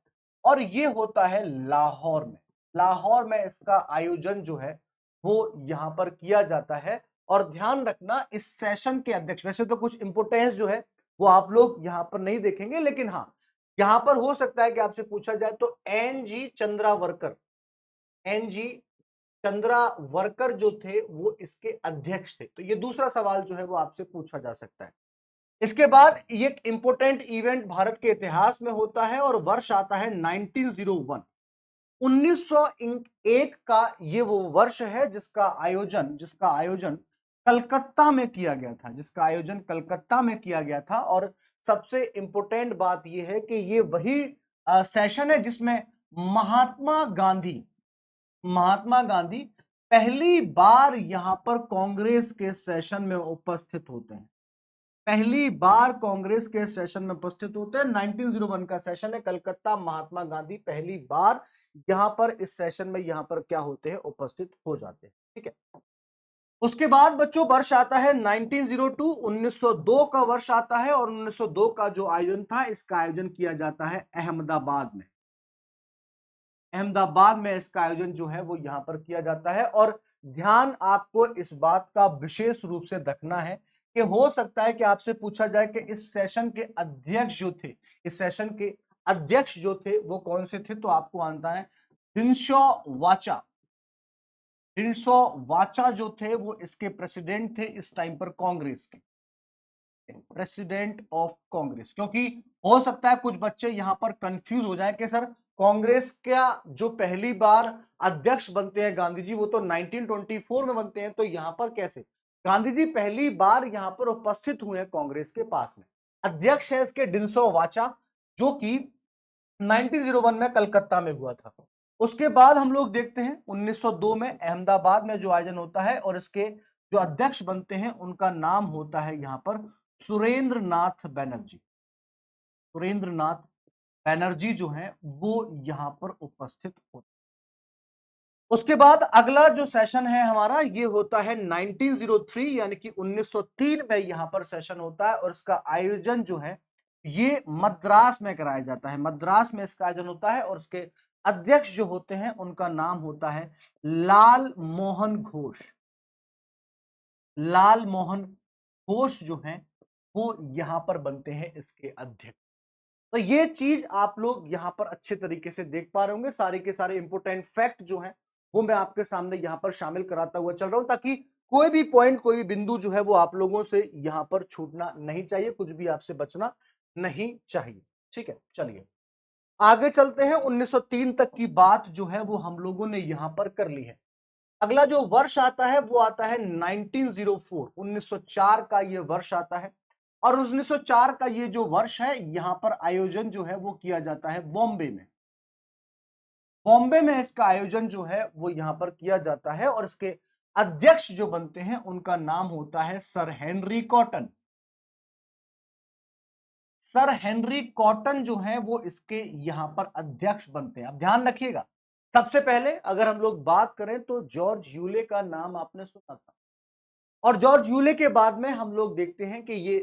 और ये होता है लाहौर में। लाहौर में इसका आयोजन जो है वो यहां पर किया जाता है। और ध्यान रखना इस सेशन के अध्यक्ष, वैसे तो कुछ इंपोर्टेंस जो है वो आप लोग यहां पर नहीं देखेंगे, लेकिन हाँ यहां पर हो सकता है कि आपसे पूछा जाए तो एन.जी. चंद्रावरकर, एन.जी. चंद्रावरकर जो थे वो इसके अध्यक्ष थे। तो ये दूसरा सवाल जो है वो आपसे पूछा जा सकता है। इसके बाद ये एक इंपोर्टेंट इवेंट भारत के इतिहास में होता है और वर्ष आता है 1901। 1901 का ये वो वर्ष है जिसका आयोजन कलकत्ता में किया गया था, जिसका आयोजन कलकत्ता में किया गया था। और सबसे इंपॉर्टेंट बात यह है कि ये वही सेशन है जिसमें महात्मा गांधी, महात्मा गांधी पहली बार यहां पर कांग्रेस के सेशन में उपस्थित होते हैं। पहली बार कांग्रेस के सेशन में उपस्थित होते हैं। 1901 का सेशन है कलकत्ता, महात्मा गांधी पहली बार यहां पर इस सेशन में यहां पर क्या होते हैं, उपस्थित हो जाते हैं। ठीक है। उसके बाद बच्चों वर्ष आता है 1902, 1902 का वर्ष आता है। और 1902 का जो आयोजन था इसका आयोजन किया जाता है अहमदाबाद में। अहमदाबाद में इसका आयोजन जो है वो यहां पर किया जाता है। और ध्यान आपको इस बात का विशेष रूप से रखना है कि हो सकता है कि आपसे पूछा जाए कि इस सेशन के अध्यक्ष जो थे, इस सेशन के अध्यक्ष जो थे वो कौन से थे, तो आपको आना है डिनशॉ वाचा। डिनशॉ वाचा जो थे वो इसके प्रेसिडेंट थे इस टाइम पर कांग्रेस के, प्रेसिडेंट ऑफ कांग्रेस। क्योंकि हो सकता है कुछ बच्चे यहां पर कंफ्यूज हो जाए कि सर कांग्रेस का जो पहली बार अध्यक्ष बनते हैं गांधी जी वो तो 1924 में बनते हैं, तो यहां पर कैसे गांधी जी पहली बार यहां पर उपस्थित हुए हैं कांग्रेस के पास में। अध्यक्ष है इसके डिनसो वाचा, जो कि 1901 में कलकत्ता में हुआ था। उसके बाद हम लोग देखते हैं 1902 में अहमदाबाद में जो आयोजन होता है और इसके जो अध्यक्ष बनते हैं उनका नाम होता है यहां पर सुरेंद्र नाथ बैनर्जी। सुरेंद्र नाथ बैनर्जी जो है वो यहां पर उपस्थित होते हैं। उसके बाद अगला जो सेशन है हमारा ये होता है 1903, यानी कि 1903 में यहां पर सेशन होता है। और इसका आयोजन जो है ये मद्रास में कराया जाता है। मद्रास में इसका आयोजन होता है और उसके अध्यक्ष जो होते हैं उनका नाम होता है लाल मोहन घोष। लाल मोहन घोष जो हैं वो यहां पर बनते हैं इसके अध्यक्ष। तो ये चीज आप लोग यहां पर अच्छे तरीके से देख पा रहे होंगे। सारे के सारे इंपोर्टेंट फैक्ट जो हैं वो मैं आपके सामने यहां पर शामिल कराता हुआ चल रहा हूं, ताकि कोई भी पॉइंट, कोई भी बिंदु जो है वो आप लोगों से यहां पर छूटना नहीं चाहिए, कुछ भी आपसे बचना नहीं चाहिए। ठीक है, चलिए आगे चलते हैं। 1903 तक की बात जो है वो हम लोगों ने यहां पर कर ली है। अगला जो वर्ष आता है वो आता है 1904, 1904 का ये वर्ष आता है। और 1904 का ये जो वर्ष है यहां पर आयोजन जो है वो किया जाता है बॉम्बे में। बॉम्बे में इसका आयोजन जो है वो यहां पर किया जाता है और इसके अध्यक्ष जो बनते हैं उनका नाम होता है sir Henry cotton. Sir Henry cotton जो है वो इसके यहां पर अध्यक्ष बनते हैं। अब ध्यान रखिएगा, सबसे पहले अगर हम लोग बात करें तो जॉर्ज यूले का नाम आपने सुना था। और जॉर्ज यूले के बाद में हम लोग देखते हैं कि ये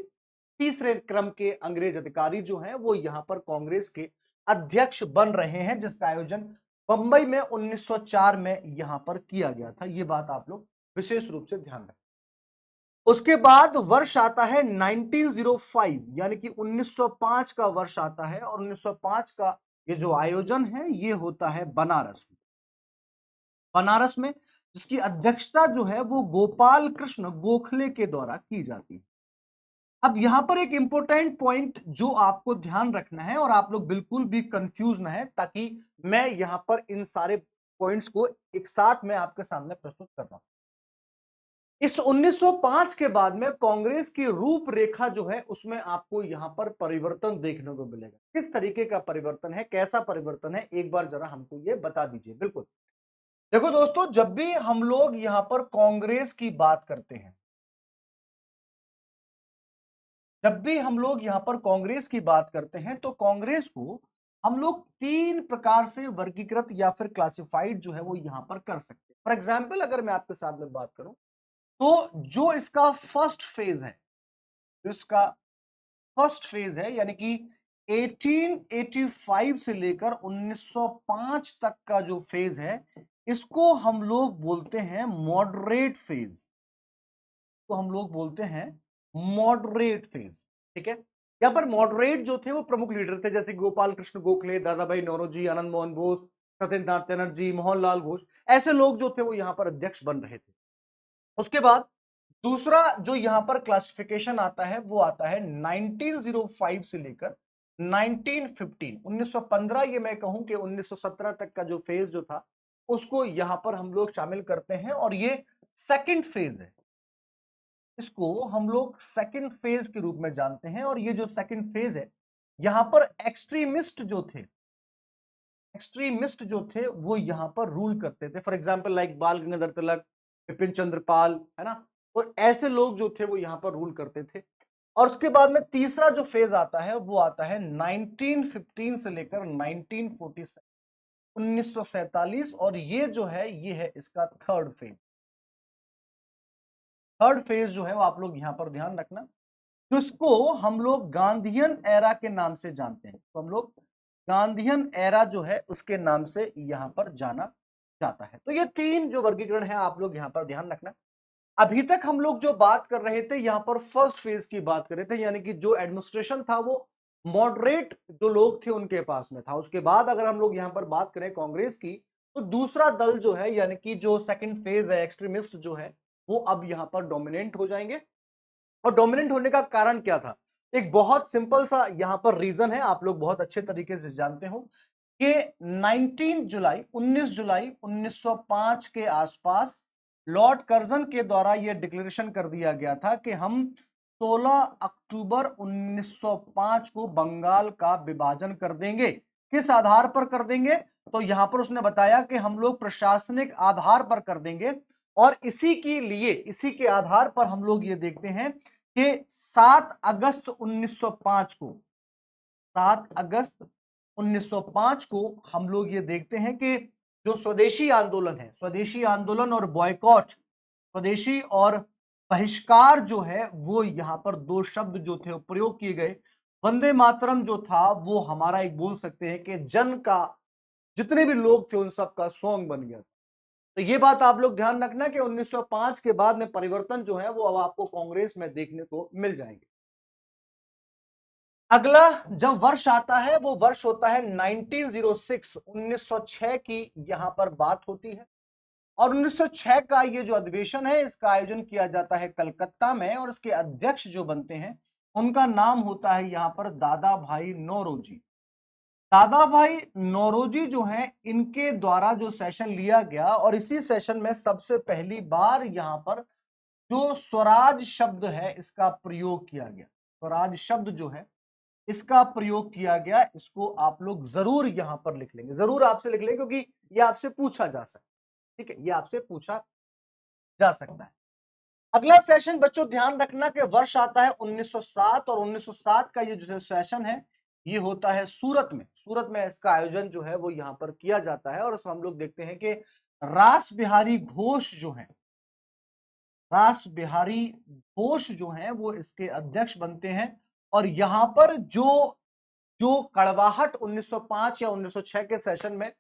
तीसरे क्रम के अंग्रेज अधिकारी जो हैं वो यहां पर कांग्रेस के अध्यक्ष बन रहे हैं, जिसका आयोजन बंबई में 1904 में यहां पर किया गया था। ये बात आप लोग विशेष रूप से ध्यान रखें। उसके बाद वर्ष आता है 1905, यानी कि 1905 का वर्ष आता है। और 1905 का ये जो आयोजन है ये होता है बनारस में। बनारस में जिसकी अध्यक्षता जो है वो गोपाल कृष्ण गोखले के द्वारा की जाती है। अब यहां पर एक इंपॉर्टेंट पॉइंट जो आपको ध्यान रखना है और आप लोग बिल्कुल भी कंफ्यूज ना है, ताकि मैं यहां पर इन सारे पॉइंट्स को एक साथ में आपके सामने प्रस्तुत कर रहा हूं। इस 1905 के बाद में कांग्रेस की रूपरेखा जो है उसमें आपको यहां पर परिवर्तन देखने को मिलेगा। किस तरीके का परिवर्तन है, कैसा परिवर्तन है, एक बार जरा हमको ये बता दीजिए। बिल्कुल देखो दोस्तों, जब भी हम लोग यहां पर कांग्रेस की बात करते हैं, जब भी हम लोग यहां पर कांग्रेस की बात करते हैं तो कांग्रेस को हम लोग तीन प्रकार से वर्गीकृत या फिर क्लासिफाइड जो है वो यहां पर कर सकते हैं। फॉर एग्जाम्पल अगर मैं आपके साथ में बात करूं तो जो इसका फर्स्ट फेज है, जो इसका फर्स्ट फेज है यानी कि 1885 से लेकर 1905 तक का जो फेज है, इसको हम लोग बोलते हैं मॉडरेट फेज। तो हम लोग बोलते हैं मॉडरेट फेज। ठीक है, यहां पर मॉडरेट जो थे वो प्रमुख लीडर थे, जैसे गोपाल कृष्ण गोखले, दादा भाई नौरोजी, आनंद मोहन बोस, सत्येंद्र नाथ बनर्जी, मोहनलाल घोष, ऐसे लोग जो थे वो यहां पर अध्यक्ष बन रहे थे। उसके बाद दूसरा जो यहां पर क्लासिफिकेशन आता है वो आता है 1905 से लेकर 1915, 1915 ये मैं कहूं कि 1917 तक का जो फेज जो था उसको यहां पर हम लोग शामिल करते हैं, और ये सेकंड फेज है। इसको हम लोग सेकंड फेज के रूप में जानते हैं, और ये जो सेकंड फेज है यहां पर एक्सट्रीमिस्ट जो थे वो यहां पर रूल करते थे। फॉर एग्जांपल लाइक बाल गंगाधर तिलक, विपिन चंद्रपाल, है ना, और ऐसे लोग जो थे वो यहां पर रूल करते थे। और उसके बाद में तीसरा जो फेज आता है वो आता है 1915 से लेकर 1947, 1947, और ये जो है ये है इसका थर्ड फेज। थर्ड फेज जो है वो आप लोग यहां पर ध्यान रखना, जिसको हम लोग गांधीयन एरा के नाम से जानते हैं। तो हम लोग गांधीयन एरा जो है उसके नाम से यहां पर जाना जाता है। तो ये तीन जो वर्गीकरण है आप लोग यहां पर ध्यान रखना। अभी तक हम लोग जो बात कर रहे थे यहां पर फर्स्ट फेज की बात कर रहे थे, यानी कि जो एडमिनिस्ट्रेशन था वो मॉडरेट जो लोग थे उनके पास में था। उसके बाद अगर हम लोग यहां पर बात करें कांग्रेस की, तो दूसरा दल जो है यानी कि जो सेकंड फेज है, एक्सट्रीमिस्ट जो है, वो अब यहां पर डोमिनेंट हो जाएंगे। और डोमिनेंट होने का कारण क्या था? एक बहुत सिंपल सा यहां पर रीजन है, आप लोग बहुत अच्छे तरीके से जानते हो कि 19 जुलाई 1905 के आसपास लॉर्ड कर्जन के द्वारा यह डिक्लेरेशन कर दिया गया था कि हम 16 अक्टूबर 1905 को बंगाल का विभाजन कर देंगे। किस आधार पर कर देंगे? तो यहां पर उसने बताया कि हम लोग प्रशासनिक आधार पर कर देंगे, और इसी के आधार पर हम लोग ये देखते हैं कि 7 अगस्त 1905 को 7 अगस्त 1905 को हम लोग ये देखते हैं कि जो स्वदेशी आंदोलन है, स्वदेशी आंदोलन और बॉयकॉट, स्वदेशी और बहिष्कार जो है वो यहां पर दो शब्द जो थे प्रयोग किए गए। वंदे मातरम जो था वो हमारा एक बोल सकते हैं कि जन का, जितने भी लोग थे उन सब का सॉन्ग बन गया। तो ये बात आप लोग ध्यान रखना कि 1905 के बाद में परिवर्तन जो है वो अब आपको कांग्रेस में देखने को मिल जाएंगे। अगला जब वर्ष आता है वो वर्ष होता है 1906, 1906 की यहां पर बात होती है। और 1906 का ये जो अधिवेशन है इसका आयोजन किया जाता है कलकत्ता में, और इसके अध्यक्ष जो बनते हैं उनका नाम होता है यहां पर दादा भाई नौरोजी। दादा भाई नौरोजी जो हैं इनके द्वारा जो सेशन लिया गया, और इसी सेशन में सबसे पहली बार यहां पर जो स्वराज शब्द है इसका प्रयोग किया गया। स्वराज शब्द जो है इसका प्रयोग किया गया, इसको आप लोग जरूर यहां पर लिख लेंगे, जरूर आपसे लिख लेंगे, क्योंकि ये आपसे पूछा जा सकता है। ठीक है, ये आपसे पूछा जा सकता है। अगला सेशन बच्चों ध्यान रखना कि वर्ष आता है 1907, और 1907 का ये जो सेशन है ये होता है सूरत में। सूरत में इसका आयोजन जो है वो यहां पर किया जाता है, और उसमें हम लोग देखते हैं कि रास बिहारी घोष जो है, रास बिहारी घोष जो हैं वो इसके अध्यक्ष बनते हैं। और यहां पर जो जो कड़वाहट 1905 या 1906 के सेशन में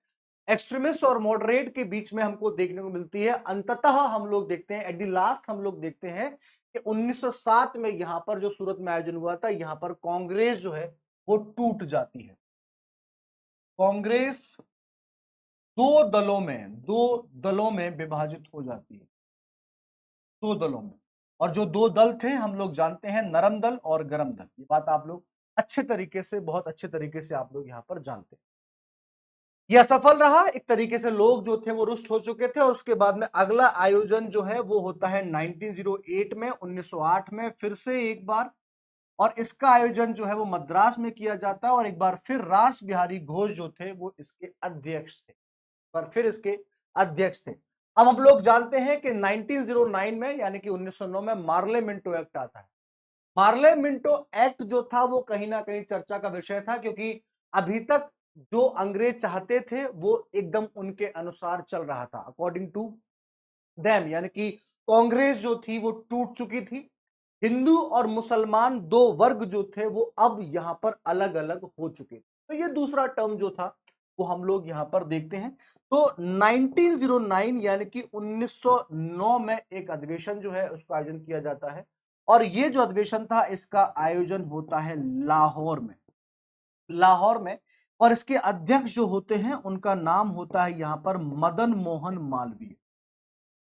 एक्सट्रीमिस्ट और मॉडरेट के बीच में हमको देखने को मिलती है, अंततः हम लोग देखते हैं, एट द लास्ट हम लोग देखते हैं कि 1907 में यहां पर जो सूरत में आयोजन हुआ था यहां पर कांग्रेस जो है वो टूट जाती है। कांग्रेस दो दलों में विभाजित हो जाती है, दो दलों में। और जो दो दल थे हम लोग जानते हैं, नरम दल और गरम दल। ये बात आप लोग अच्छे तरीके से, बहुत अच्छे तरीके से आप लोग यहां पर जानते हैं। यह असफल रहा, एक तरीके से लोग जो थे वो रुष्ट हो चुके थे। और उसके बाद में अगला आयोजन जो है वो होता है 1908 में, 1908 में फिर से एक बार। और इसका आयोजन जो है वो मद्रास में किया जाता है। और एक बार फिर रास बिहारी घोष जो थे वो इसके अध्यक्ष थे, पर फिर इसके अध्यक्ष थे। अब हम लोग जानते हैं कि 1909 में, यानी कि 1909 में मार्ले मिंटो एक्ट आता है। मार्ले मिंटो एक्ट जो था वो कहीं ना कहीं चर्चा का विषय था, क्योंकि अभी तक जो अंग्रेज चाहते थे वो एकदम उनके अनुसार चल रहा था, अकॉर्डिंग टू देम। यानी कि कांग्रेस जो थी वो टूट चुकी थी। हिंदू और मुसलमान दो वर्ग जो थे वो अब यहां पर अलग अलग हो चुके थे। तो ये दूसरा टर्म जो था वो हम लोग यहां पर देखते हैं। तो 1909 यानी कि 1909 में एक अधिवेशन जो है उसका आयोजन किया जाता है। और ये जो अधिवेशन था इसका आयोजन होता है लाहौर में, लाहौर में। और इसके अध्यक्ष जो होते हैं उनका नाम होता है यहां पर मदन मोहन मालवीय।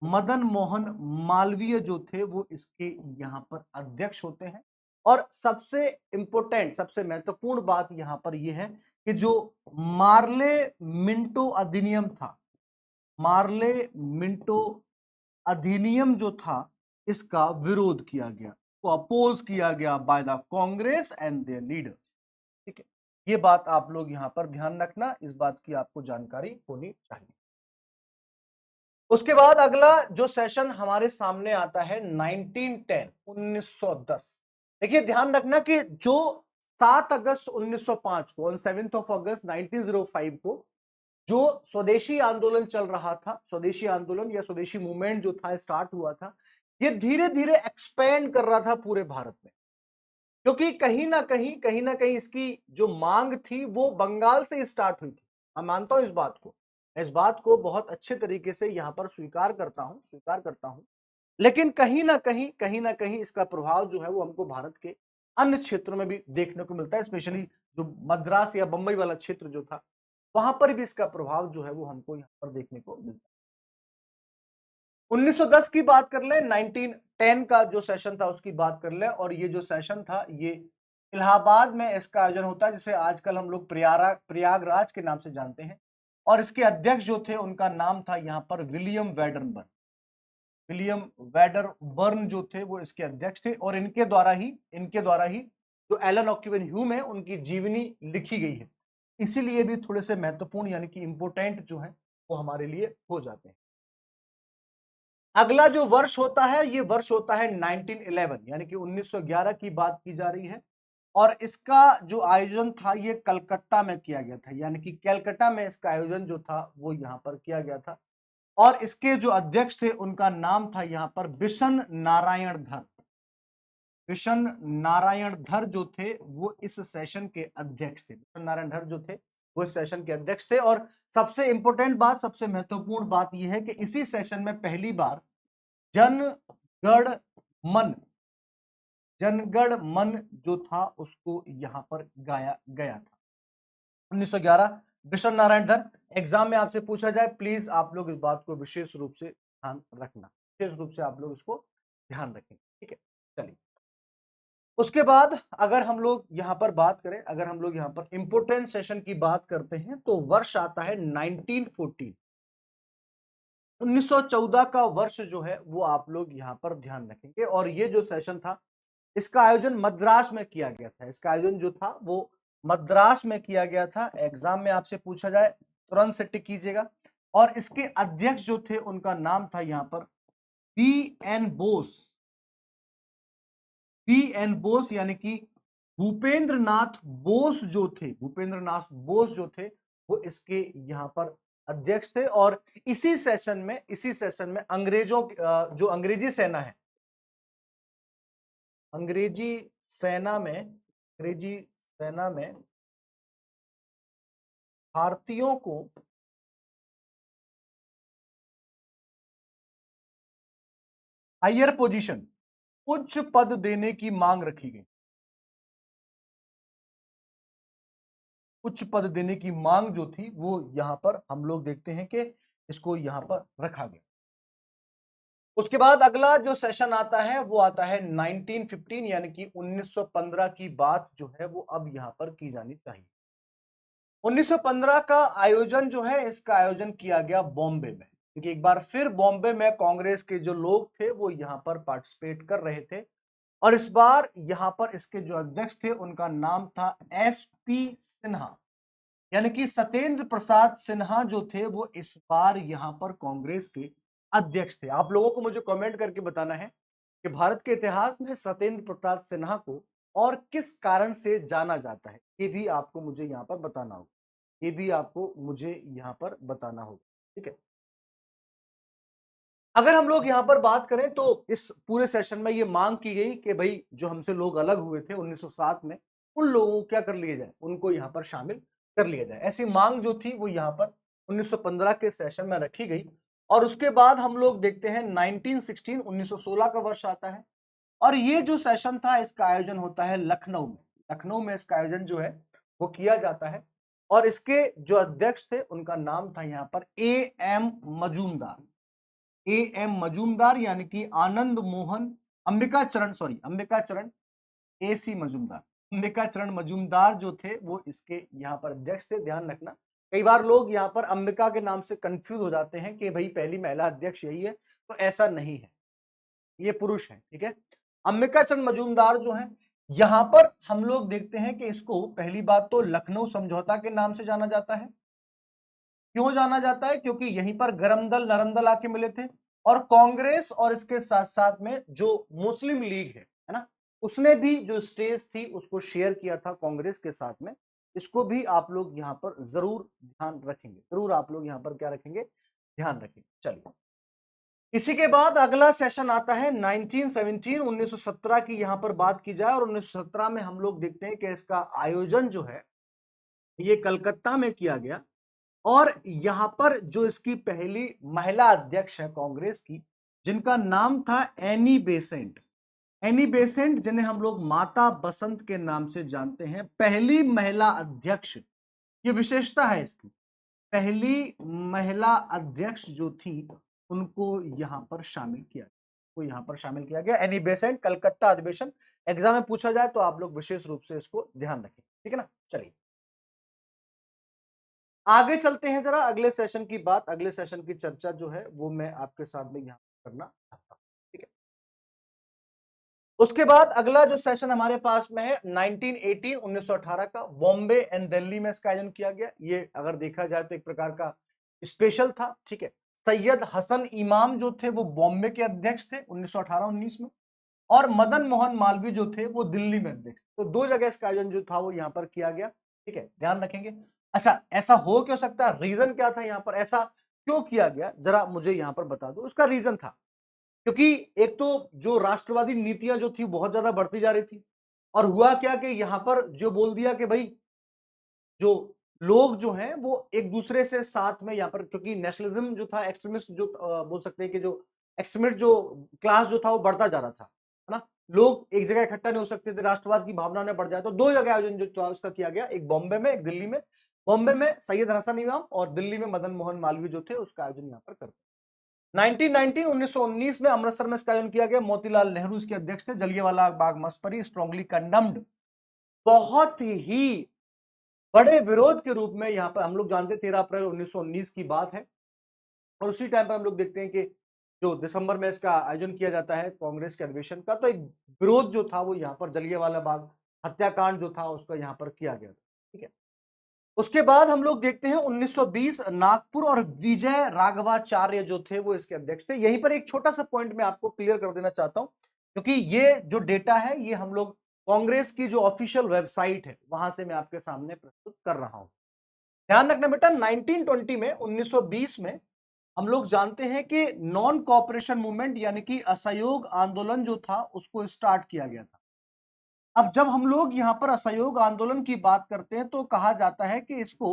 मदन मोहन मालवीय जो थे वो इसके यहां पर अध्यक्ष होते हैं। और सबसे इंपॉर्टेंट, सबसे महत्वपूर्ण बात यहां पर यह है कि जो मार्ले मिंटो अधिनियम था, मार्ले मिंटो अधिनियम जो था इसका विरोध किया गया, तो अपोज किया गया by the Congress and there leaders. ठीक है, ये बात आप लोग यहां पर ध्यान रखना, इस बात की आपको जानकारी होनी चाहिए। उसके बाद अगला जो सेशन हमारे सामने आता है 1910, 1910। देखिए ध्यान रखना कि जो 7 अगस्त 1905 को, ऑन 7th ऑफ अगस्त 1905 को जो स्वदेशी आंदोलन चल रहा था, स्वदेशी आंदोलन या स्वदेशी मूवमेंट जो था स्टार्ट हुआ था, ये धीरे धीरे एक्सपेंड कर रहा था पूरे भारत में। क्योंकि कहीं ना कहीं इसकी जो मांग थी वो बंगाल से स्टार्ट हुई थी। मैं मानता हूं इस बात को, इस बात को बहुत अच्छे तरीके से यहां पर स्वीकार करता हूं, स्वीकार करता हूं। लेकिन कहीं ना कहीं इसका प्रभाव जो है वो हमको भारत के अन्य क्षेत्रों में भी देखने को मिलता है, स्पेशली जो मद्रास या बंबई वाला क्षेत्र जो था वहां पर भी इसका प्रभाव जो है वो हमको यहाँ पर देखने को मिलता है। 1910 की बात कर ले, 1910 का जो सेशन था उसकी बात कर ले। और ये जो सेशन था ये इलाहाबाद में इसका आयोजन होता है, जिसे आजकल हम लोग प्रयागराज के नाम से जानते हैं। और इसके अध्यक्ष जो थे उनका नाम था यहाँ पर विलियम वेडरबर्न। विलियम वेडरबर्न जो थे वो इसके अध्यक्ष थे। और इनके द्वारा ही जो एलन ऑक्टेवियन ह्यूम है उनकी जीवनी लिखी गई है। इसीलिए भी थोड़े से महत्वपूर्ण यानी कि इंपोर्टेंट जो है वो हमारे लिए हो जाते हैं। अगला जो वर्ष होता है ये वर्ष होता है 1911, यानी कि 1911 की बात की जा रही है। और इसका जो आयोजन था ये कलकत्ता में किया गया था, यानी कि कलकत्ता में इसका आयोजन जो था वो यहाँ पर किया गया था। और इसके जो अध्यक्ष थे उनका नाम था यहाँ पर बिशन नारायण धर। बिशन नारायण धर जो थे वो इस सेशन के अध्यक्ष थे। बिशन नारायण धर जो थे वो इस सेशन के अध्यक्ष थे। और सबसे इंपॉर्टेंट बात, सबसे महत्वपूर्ण बात यह है कि इसी सेशन में पहली बार जन गण मन, जनगण मन जो था उसको यहां पर गाया गया था। 1911, बिशन नारायण धर। एग्जाम में आपसे पूछा जाए, प्लीज आप लोग इस बात को विशेष रूप से ध्यान रखना, विशेष रूप से आप लोग इसको ध्यान रखें। ठीक है, चलिए उसके बाद अगर हम लोग यहां पर बात करें, अगर हम लोग यहां पर इंपोर्टेंट सेशन की बात करते हैं तो वर्ष आता है 1914। 1914 का वर्ष जो है वो आप लोग यहां पर ध्यान रखेंगे। और ये जो सेशन था इसका आयोजन मद्रास में किया गया था। इसका आयोजन जो था वो मद्रास में किया गया था। एग्जाम में आपसे पूछा जाए तुरंत से टिक कीजिएगा। और इसके अध्यक्ष जो थे उनका नाम था यहां पर बी एन बोस। बी एन बोस यानी कि भूपेंद्र नाथ बोस जो थे, भूपेंद्र नाथ बोस जो थे वो इसके यहां पर अध्यक्ष थे। और इसी सेशन में अंग्रेजों जो अंग्रेजी सेना में भारतीयों को हायर पोजीशन, उच्च पद देने की मांग रखी गई। उच्च पद देने की मांग जो थी वो यहाँ पर हम लोग देखते हैं कि इसको यहाँ पर रखा गया। उसके बाद अगला जो सेशन आता है वो आता है 1915 यानी कि 1915 की बात जो है वो अब यहाँ पर की जानी चाहिए। 1915 का आयोजन जो है इसका आयोजन किया गया बॉम्बे में, क्योंकि एक बार फिर बॉम्बे में कांग्रेस के जो लोग थे वो यहाँ पर पार्टिसिपेट कर रहे थे और इस बार यहाँ पर इसके जो अध्यक्ष थे उनका नाम था एसपी सिन्हा, यानी कि सत्येंद्र प्रसाद सिन्हा जो थे वो इस बार यहाँ पर कांग्रेस के अध्यक्ष थे। आप लोगों को मुझे कमेंट करके बताना है कि भारत के इतिहास में सत्येंद्र प्रसाद सिन्हा को और किस कारण से जाना जाता है, ये भी आपको मुझे यहाँ पर बताना होगा। ये भी आपको मुझे यहाँ पर बताना होगा, ठीक है। अगर हम लोग यहाँ पर बात करें तो इस पूरे सेशन में ये मांग की गई कि भाई जो हमसे लोग अलग हुए थे 1907 में, उन लोगों को क्या कर लिया जाए, उनको यहाँ पर शामिल कर लिया जाए। ऐसी मांग जो थी वो यहाँ पर 1915 के सेशन में रखी गई और उसके बाद हम लोग देखते हैं 1916 1916 का वर्ष आता है और ये जो सेशन था इसका आयोजन होता है लखनऊ में। लखनऊ में इसका आयोजन जो है वो किया जाता है और इसके जो अध्यक्ष थे उनका नाम था यहाँ पर ए एम मजूमदार। ए एम मजूमदार यानी कि आनंद मोहन अंबिका चरण ए सी मजूमदार, अंबिका चरण मजूमदार जो थे वो इसके यहाँ पर अध्यक्ष थे। ध्यान रखना, कई बार लोग यहाँ पर अंबिका के नाम से कंफ्यूज हो जाते हैं कि भाई पहली महिला अध्यक्ष यही है, तो ऐसा नहीं है, ये पुरुष है, ठीक है। अंबिका चरण मजूमदार जो है यहाँ पर हम लोग देखते हैं कि इसको पहली बात तो लखनऊ समझौता के नाम से जाना जाता है। क्यों जाना जाता है? क्योंकि यहीं पर गरम दल नरम दल आके मिले थे और कांग्रेस और इसके साथ साथ में जो मुस्लिम लीग है ना, उसने भी जो स्टेज थी उसको शेयर किया था कांग्रेस के साथ में। इसको भी आप लोग यहाँ पर जरूर ध्यान रखेंगे, जरूर आप लोग यहाँ पर क्या रखेंगे, ध्यान रखेंगे। चलिए, इसी के बाद अगला सेशन आता है 1917 1917 की यहाँ पर बात की जाए और 1917 में हम लोग देखते हैं कि इसका आयोजन जो है ये कलकत्ता में किया गया और यहां पर जो इसकी पहली महिला अध्यक्ष है कांग्रेस की, जिनका नाम था एनी बेसेंट। एनी बेसेंट जिन्हें हम लोग माता बसंत के नाम से जानते हैं, पहली महिला अध्यक्ष। ये विशेषता है इसकी, पहली महिला अध्यक्ष जो थी उनको यहां पर शामिल किया गया, को यहां पर शामिल किया गया। एनी बेसेंट, कलकत्ता अधिवेशन, एग्जाम में पूछा जाए तो आप लोग विशेष रूप से इसको ध्यान रखें, ठीक है ना। चलिए आगे चलते हैं, जरा अगले सेशन की बात, अगले सेशन की चर्चा जो है वो मैं आपके साथ में यहां करना चाहता हूं, ठीक है। उसके बाद अगला जो सेशन हमारे पास में है 1918 1918 का, बॉम्बे एंड दिल्ली में इसका आयोजन किया गया। ये अगर देखा जाए तो एक प्रकार का स्पेशल था, ठीक है। सैयद हसन इमाम जो थे वो बॉम्बे के अध्यक्ष थे 1918-19 में और मदन मोहन मालवीय जो थे वो दिल्ली में अध्यक्ष। तो दो जगह इसका आयोजन जो था वो यहाँ पर किया गया, ठीक है, ध्यान रखेंगे। अच्छा, ऐसा हो क्यों सकता है, रीजन क्या था यहाँ पर, ऐसा क्यों किया गया, जरा मुझे यहाँ पर बता दो। उसका रीजन था क्योंकि एक तो जो राष्ट्रवादी नीतियां जो थी बहुत ज्यादा बढ़ती जा रही थी और हुआ क्या कि यहाँ पर जो बोल दिया कि भाई जो लोग जो हैं वो एक दूसरे से साथ में यहाँ पर, क्योंकि नेशनलिज्म जो था, एक्सट्रीमिस्ट जो बोल सकते हैं कि जो एक्सट्रीमिस्ट जो क्लास जो था वो बढ़ता जा रहा था, है ना। लोग एक जगह इकट्ठा नहीं हो सकते थे, राष्ट्रवाद की भावना ने बढ़ जाए, तो दो जगह आयोजन जो था उसका किया गया, एक बॉम्बे में एक दिल्ली में। बॉम्बे में सैयद हसन इमाम और दिल्ली में मदन मोहन मालवीय जो थे उसका आयोजन यहाँ पर करते। 1919 1919 में अमृतसर में इसका आयोजन किया गया, मोतीलाल नेहरू इसके अध्यक्ष थे। जलियांवाला बाग मसपरी स्ट्रांगली कंडम्ड, बहुत ही बड़े विरोध के रूप में यहाँ पर हम लोग जानते हैं 13 अप्रैल 1919 की बात है और उसी टाइम पर हम लोग देखते हैं कि जो दिसंबर में इसका आयोजन किया जाता है कांग्रेस के अधिवेशन का, तो एक विरोध जो था वो यहाँ पर जलियांवाला बाग हत्याकांड जो था उसका यहाँ पर किया गया था, ठीक है। उसके बाद हम लोग देखते हैं 1920 नागपुर और विजय राघवाचार्य जो थे वो इसके अध्यक्ष थे। यहीं पर एक छोटा सा पॉइंट मैं आपको क्लियर कर देना चाहता हूं, क्योंकि ये जो डेटा है ये हम लोग कांग्रेस की जो ऑफिशियल वेबसाइट है वहां से मैं आपके सामने प्रस्तुत कर रहा हूं। ध्यान रखना बेटा, 1920 में 1920 में हम लोग जानते हैं कि नॉन कॉपरेशन मूवमेंट यानी कि असहयोग आंदोलन जो था उसको स्टार्ट किया गया था। अब जब हम लोग यहाँ पर असहयोग आंदोलन की बात करते हैं तो कहा जाता है कि इसको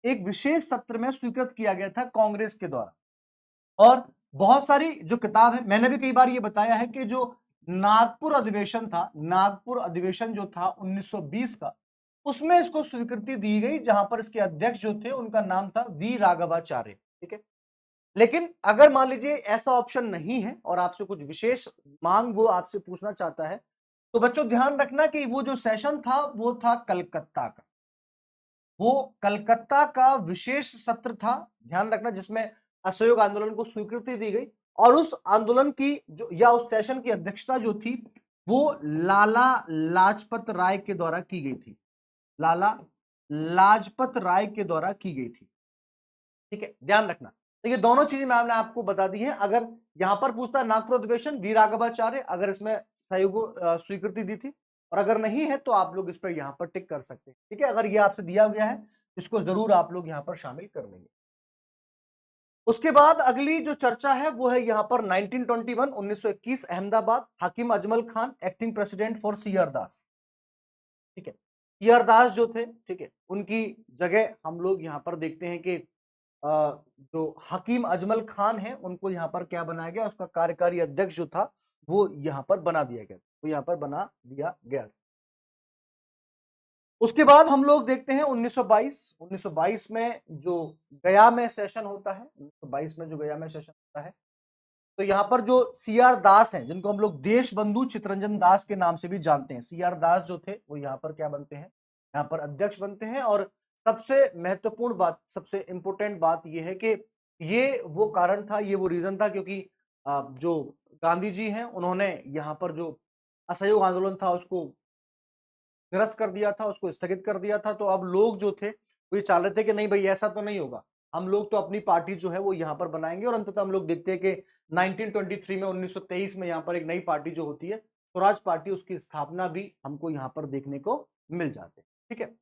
एक विशेष सत्र में स्वीकृत किया गया था कांग्रेस के द्वारा और बहुत सारी जो किताब है, मैंने भी कई बार ये बताया है कि जो नागपुर अधिवेशन था, नागपुर अधिवेशन जो था 1920 का, उसमें इसको स्वीकृति दी गई, जहां पर इसके अध्यक्ष जो थे उनका नाम था वी राघवाचार्य। ठीक है, लेकिन अगर मान लीजिए ऐसा ऑप्शन नहीं है और आपसे कुछ विशेष मांग वो आपसे पूछना चाहता है, तो बच्चों ध्यान रखना कि वो जो सेशन था वो था कलकत्ता का, वो कलकत्ता का विशेष सत्र था, ध्यान रखना, जिसमें असहयोग आंदोलन को स्वीकृति दी गई। और उस आंदोलन की जो या उस सेशन की अध्यक्षता जो थी वो लाला लाजपत राय के द्वारा की गई थी, लाला लाजपत राय के द्वारा की गई थी। ठीक है, ध्यान रखना। तो ये दोनों चीजें मैंने आपको बता दी हैं। अगर यहां पर पूछता है नागपुर अधिवेशन वी राघवाचार्य, अगर इसमें सहयोग स्वीकृति दी थी, और अगर नहीं है तो आप लोग इस पर यहां पर टिक कर सकते हैं। ठीक है, अगर ये आपसे दिया गया है इसको जरूर आप लोग यहां पर शामिल कर लेंगे। उसके बाद अगली जो चर्चा है वो है यहां पर 1921 1921 Ahmedabad, Hakim Ajmal Khan acting president for CR Das. ठीक है, सीआर दास जो थे, ठीक है, उनकी जगह हम लोग यहां पर देखते हैं कि जो हकीम अजमल खान है उनको यहाँ पर क्या बनाया गया, उसका कार्यकारी अध्यक्ष जो था वो यहाँ पर बना दिया गया, वो यहाँ पर बना दिया गया। उसके बाद हम लोग देखते हैं 1922 में जो गया में सेशन होता है, 1922 में जो गया में सेशन होता है, तो यहाँ पर जो सीआर दास हैं, जिनको हम लोग देश बंधु चितरंजन दास के नाम से भी जानते हैं, सीआर दास जो थे वो यहाँ पर क्या बनते हैं, यहाँ पर अध्यक्ष बनते हैं। और सबसे महत्वपूर्ण बात, सबसे इंपॉर्टेंट बात ये है कि ये वो कारण था, ये वो रीजन था, क्योंकि जो गांधी जी हैं उन्होंने यहाँ पर जो असहयोग आंदोलन था उसको निरस्त कर दिया था, उसको स्थगित कर दिया था। तो अब लोग जो थे वो ये चाह रहे थे कि नहीं भाई ऐसा तो नहीं होगा, हम लोग तो अपनी पार्टी जो है वो यहाँ पर बनाएंगे। और अंततः हम लोग देखते हैं कि 1923 में 1923 में यहाँ पर एक नई पार्टी जो होती है स्वराज पार्टी, उसकी स्थापना भी हमको यहाँ पर देखने को मिल जाते हैं। ठीक है,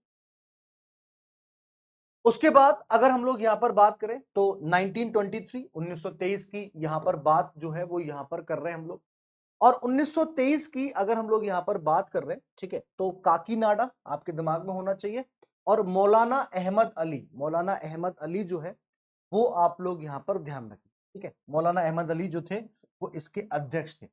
उसके बाद अगर हम लोग यहाँ पर बात करें तो 1923 1923 की यहाँ पर बात जो है वो यहाँ पर कर रहे हैं हम लोग। और 1923 की अगर हम लोग यहाँ पर बात कर रहे हैं, ठीक है, तो काकीनाडा आपके दिमाग में होना चाहिए। और मौलाना अहमद अली, मौलाना अहमद अली जो है वो आप लोग यहाँ पर ध्यान रखें। ठीक है, मौलाना अहमद अली जो थे वो इसके अध्यक्ष थे।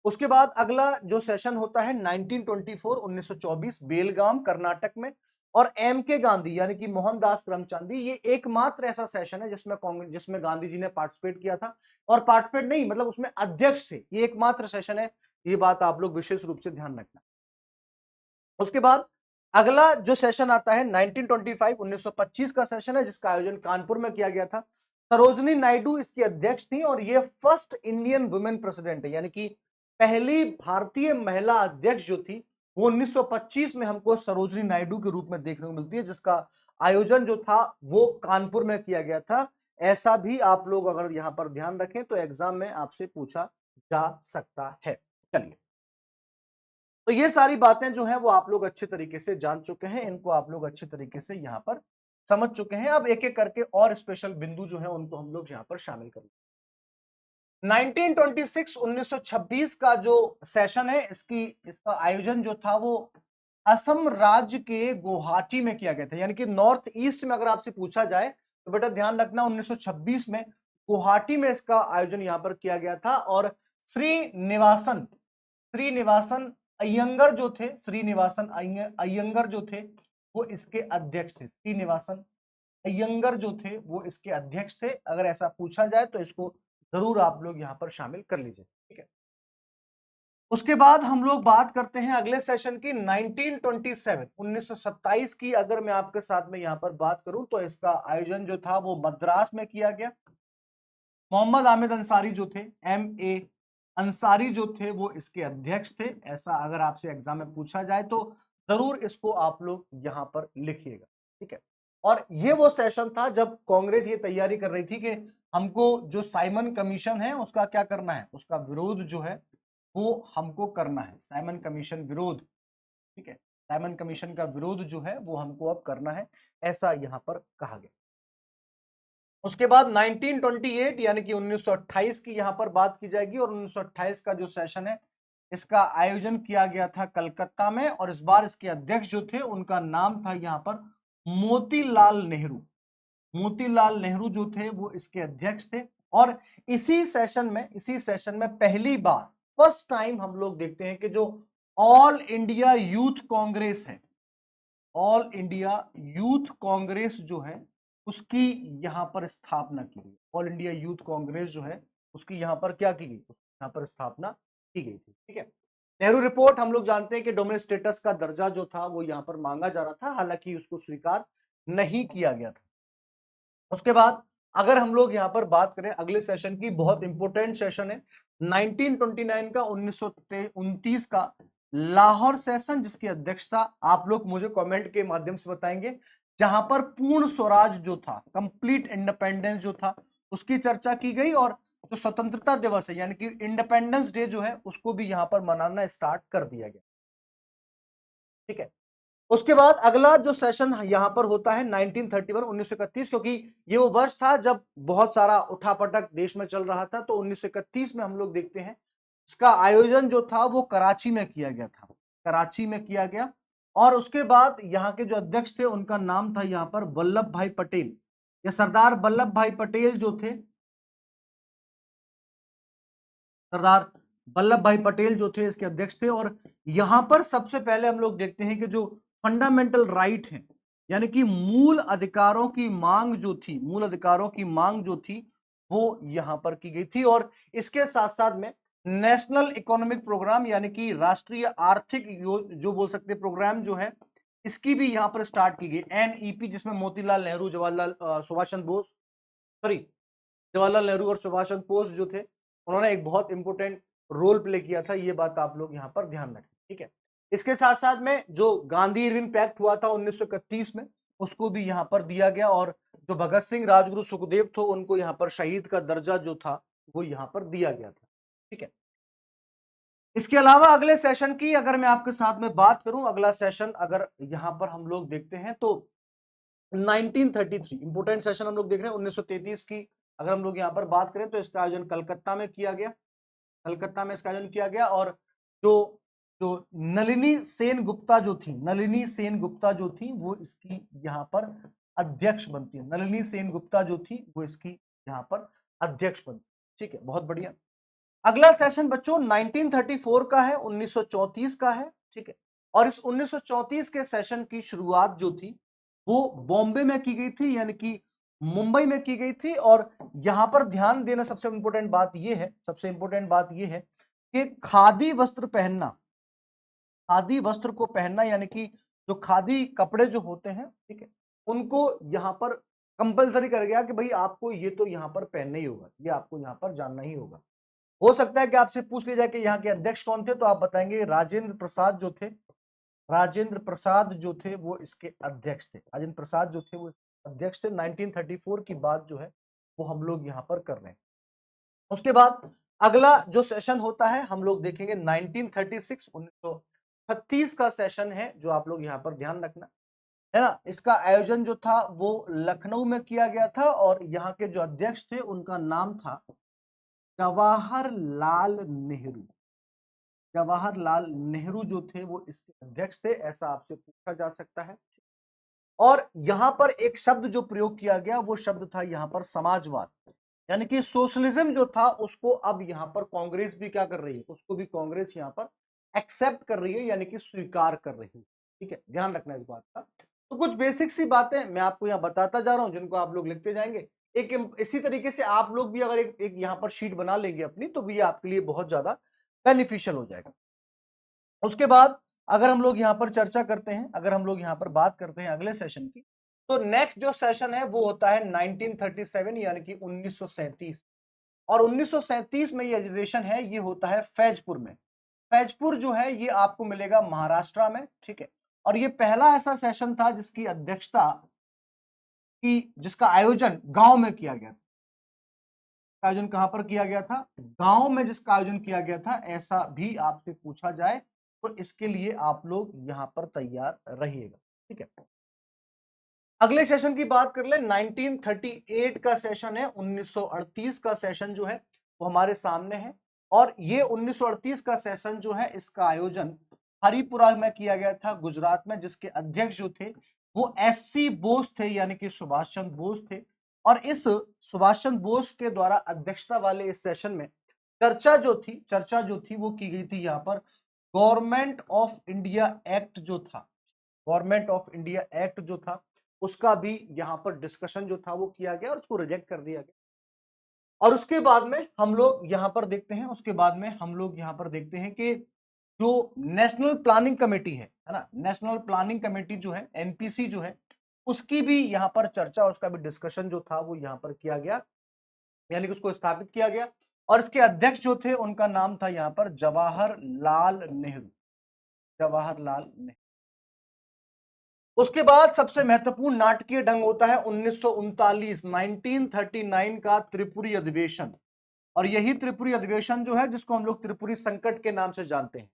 उसके बाद अगला जो सेशन होता है 1924 1924 बेलगाम कर्नाटक में। और एम के गांधी यानी कि मोहनदास करमचंदी, ये एकमात्र ऐसा सेशन है जिसमें कांग्रेस, जिसमें गांधी जी ने पार्टिसिपेट किया था। और पार्टिसिपेट नहीं मतलब उसमें अध्यक्ष थे, ये एकमात्र सेशन है, ये बात आप लोग विशेष रूप से ध्यान रखना। उसके बाद अगला जो सेशन आता है 1925 1925 का सेशन है, जिसका आयोजन कानपुर में किया गया था। सरोजनी नायडू इसकी अध्यक्ष थी और ये फर्स्ट इंडियन वुमेन प्रेसिडेंट है, यानी कि पहली भारतीय महिला अध्यक्ष जो थी वो 1925 में हमको सरोजनी नायडू के रूप में देखने को मिलती है, जिसका आयोजन जो था वो कानपुर में किया गया था। ऐसा भी आप लोग अगर यहां पर ध्यान रखें तो एग्जाम में आपसे पूछा जा सकता है। चलिए, तो ये सारी बातें जो हैं वो आप लोग अच्छे तरीके से जान चुके हैं, इनको आप लोग अच्छे तरीके से यहाँ पर समझ चुके हैं। अब एक एक करके और स्पेशल बिंदु जो है उनको हम लोग यहाँ पर शामिल करेंगे। 1926 1926 का जो सेशन है, इसका आयोजन जो था वो असम राज्य के गुवाहाटी में किया गया था, यानी कि नॉर्थ ईस्ट में अगर आपसे पूछा जाए तो बेटा ध्यान रखना 1926 में गुवाहाटी में इसका आयोजन यहाँ पर किया गया था। और श्रीनिवासन श्रीनिवासन अयंगर जो थे, श्रीनिवासन अयंगर जो थे वो इसके अध्यक्ष थे। श्रीनिवासन अयंगर जो थे वो इसके अध्यक्ष थे। अगर ऐसा पूछा जाए तो इसको जरूर आप लोग यहां पर शामिल कर लीजिए। ठीक है, उसके बाद हम लोग बात करते हैं अगले सेशन की 1927 1927 की। अगर मैं आपके साथ में यहां पर बात करूं तो इसका आयोजन जो था वो मद्रास में किया गया। मोहम्मद आमिद अंसारी जो थे, एम ए अंसारी जो थे वो इसके अध्यक्ष थे। ऐसा अगर आपसे एग्जाम में पूछा जाए तो जरूर इसको आप लोग यहां पर लिखिएगा। ठीक है, और ये वो सेशन था जब कांग्रेस ये तैयारी कर रही थी कि हमको जो साइमन कमीशन है उसका क्या करना है, उसका विरोध जो है वो हमको करना है, साइमन कमीशन विरोध। ठीक है, साइमन कमीशन का विरोध जो है वो हमको अब करना है, ऐसा यहां पर कहा गया। उसके बाद 1928 यानी कि 1928 की यहां पर बात की जाएगी। और 1928 का जो सेशन है इसका आयोजन किया गया था कलकत्ता में। और इस बार इसके अध्यक्ष जो थे उनका नाम था यहां पर मोतीलाल नेहरू। मोतीलाल नेहरू जो थे वो इसके अध्यक्ष थे। और इसी सेशन में पहली बार, फर्स्ट टाइम हम लोग देखते हैं कि जो ऑल इंडिया यूथ कांग्रेस है, ऑल इंडिया यूथ कांग्रेस जो है उसकी यहां पर स्थापना की गई। ऑल इंडिया यूथ कांग्रेस जो है उसकी यहां पर क्या की गई, यहां पर स्थापना की गई थी। ठीक है, नेहरू रिपोर्ट हम लोग जानते हैं कि डोमेन स्टेटस का दर्जा जो था वो यहां पर मांगा जा रहा था, हालांकि उसको स्वीकार नहीं किया गया था। उसके बाद अगर हम लोग यहां पर बात करें अगले सेशन की, बहुत इंपॉर्टेंट सेशन है 1929 का 1929 का लाहौर सेशन, जिसकी अध्यक्षता आप लोग मुझे कमेंट के माध्यम से बताएंगे, जहां पर पूर्ण स्वराज जो था, कंप्लीट इंडिपेंडेंस जो था, उसकी चर्चा की गई। और जो स्वतंत्रता दिवस है यानी कि इंडिपेंडेंस डे जो है उसको भी यहां पर मनाना स्टार्ट कर दिया गया। ठीक है, उसके बाद अगला जो सेशन यहां पर होता है 1931 1931, क्योंकि ये वो वर्ष था जब बहुत सारा उठापटक देश में चल रहा था। तो 1931 में हम लोग देखते हैं इसका आयोजन जो था वो कराची में किया गया था, कराची में किया गया। और उसके बाद यहाँ के जो अध्यक्ष थे उनका नाम था यहाँ पर वल्लभ भाई पटेल, या सरदार वल्लभ भाई पटेल जो थे, सरदार वल्लभ भाई पटेल जो थे इसके अध्यक्ष थे। और यहां पर सबसे पहले हम लोग देखते हैं कि जो फंडामेंटल राइट है यानी कि मूल अधिकारों की मांग जो थी, मूल अधिकारों की मांग जो थी वो यहां पर की गई थी। और इसके साथ साथ में नेशनल इकोनॉमिक प्रोग्राम यानी कि राष्ट्रीय आर्थिक जो बोल सकते प्रोग्राम जो है इसकी भी यहां पर स्टार्ट की गई, एनईपी, जिसमें मोतीलाल नेहरू, जवाहरलाल सुभाष चंद्र बोस, सॉरी जवाहरलाल नेहरू और सुभाष चंद्र बोस जो थे उन्होंने एक बहुत इंपॉर्टेंट रोल प्ले किया था। ये बात आप लोग यहां पर ध्यान रखें। ठीक है, इसके साथ साथ में जो गांधी इरविन पैक्ट हुआ था 1931 में उसको भी यहां पर दिया गया। और जो भगत सिंह, राजगुरु, सुखदेव थे उनको यहां पर शहीद का दर्जा जो था वो यहां पर दिया गया था। ठीक है, इसके अलावा अगले सेशन की अगर मैं आपके साथ में बात करूं, अगला सेशन अगर यहां पर हम लोग देखते हैं तो 1933 इंपोर्टेंट सेशन हम लोग देख रहे हैं 1933 की। अगर हम लोग यहां पर बात करें तो इसका आयोजन कलकत्ता में किया गया, कलकत्ता में इसका आयोजन किया गया। और जो जो नलिनी सेन गुप्ता जो थी, नलिनी सेन गुप्ता जो थी वो इसकी यहां पर अध्यक्ष बनती है, नलिनी सेन गुप्ता जो थी वो इसकी यहां पर अध्यक्ष बनती है। ठीक है, बहुत बढ़िया। अगला सेशन बच्चों 1934 का है, 1934 का है। ठीक है, और इस 1934 के सेशन की शुरुआत जो थी वो बॉम्बे में की गई थी, यानी कि मुंबई में की गई थी। और यहां पर ध्यान देना सबसे इंपॉर्टेंट बात यह है, सबसे इंपॉर्टेंट बात यह है कि खादी वस्त्र पहनना, खादी वस्त्र को पहनना यानी कि जो खादी कपड़े जो होते हैं, ठीक है, उनको यहां पर कंपलसरी कर गया कि भाई आपको ये तो यहां पर पहनना ही होगा, ये आपको यहां पर जानना ही होगा। हो सकता है कि आपसे पूछ लिया जाए कि यहाँ के अध्यक्ष कौन थे, तो आप बताएंगे राजेंद्र प्रसाद जो थे, राजेंद्र प्रसाद जो थे वो इसके अध्यक्ष थे, राजेंद्र प्रसाद जो थे वो अध्यक्ष थे। 1934 की बात जो है वो हम लोग यहाँ पर कर रहे हैं। उसके बाद अगला जो सेशन होता है हम लोग देखेंगे 1936 1936 का सेशन है, जो आप लोग यहाँ पर ध्यान रखना है ना। इसका आयोजन जो था वो लखनऊ में किया गया था। और यहाँ के जो अध्यक्ष थे उनका नाम था जवाहरलाल नेहरू, जवाहरलाल नेहरू जो थे वो इसके अध्यक्ष थे, ऐसा आपसे पूछा जा सकता है। और यहां पर एक शब्द जो प्रयोग किया गया वो शब्द था यहां पर समाजवाद, यानी कि सोशलिज्म जो था उसको अब यहां पर कांग्रेस भी क्या कर रही है, उसको भी कांग्रेस यहां पर एक्सेप्ट कर रही है, यानी कि स्वीकार कर रही है। ठीक है, ध्यान रखना इस बात का। तो कुछ बेसिक सी बातें मैं आपको यहाँ बताता जा रहा हूं जिनको आप लोग लिखते जाएंगे। एक इसी तरीके से आप लोग भी अगर एक यहाँ पर शीट बना लेंगे अपनी, तो भी आपके लिए बहुत ज्यादा बेनिफिशियल हो जाएगा। उसके बाद अगर हम लोग यहाँ पर चर्चा करते हैं, अगर हम लोग यहाँ पर बात करते हैं अगले सेशन की, तो नेक्स्ट जो सेशन है वो होता है 1937 यानी कि 1937। और 1937 में ये अधिवेशन है, ये होता है फैजपुर में। फैजपुर जो है ये आपको मिलेगा महाराष्ट्र में। ठीक है, और ये पहला ऐसा सेशन था जिसकी अध्यक्षता की, जिसका आयोजन गांव में किया गया था। आयोजन कहां पर किया गया था, गांव में जिसका आयोजन किया गया था, ऐसा भी आपसे पूछा जाए तो इसके लिए आप लोग यहां पर तैयार रहिएगा। ठीक है, अगले सेशन की बात कर ले 1938 का सेशन है, 1938 का सेशन जो है वो हमारे सामने है। और ये 1938 का सेशन जो है इसका आयोजन हरिपुरा में किया गया था, गुजरात में, जिसके अध्यक्ष जो थे वो एससी बोस थे, यानी कि सुभाष चंद्र बोस थे। और इस सुभाष चंद्र बोस के द्वारा अध्यक्षता वाले इस सेशन में चर्चा जो थी वो की गई थी यहाँ पर गवर्नमेंट ऑफ इंडिया एक्ट जो था, गवर्नमेंट ऑफ इंडिया एक्ट जो था उसका भी यहाँ पर डिस्कशन जो था वो किया गया और उसको रिजेक्ट कर दिया गया। और उसके बाद में हम लोग यहाँ पर देखते हैं, उसके बाद में हम लोग यहाँ पर देखते हैं कि जो नेशनल प्लानिंग कमेटी है ना, नेशनल प्लानिंग कमेटी जो है एनपीसी जो है, उसकी भी यहाँ पर चर्चा, उसका भी डिस्कशन जो था वो यहाँ पर किया गया, यानी कि उसको स्थापित किया गया। और इसके अध्यक्ष जो थे उनका नाम था यहाँ पर जवाहरलाल नेहरू, जवाहरलाल नेहरू। उसके बाद सबसे महत्वपूर्ण नाटकीय ढंग होता है 1939 का त्रिपुरी अधिवेशन। और यही त्रिपुरी अधिवेशन जो है जिसको हम लोग त्रिपुरी संकट के नाम से जानते हैं।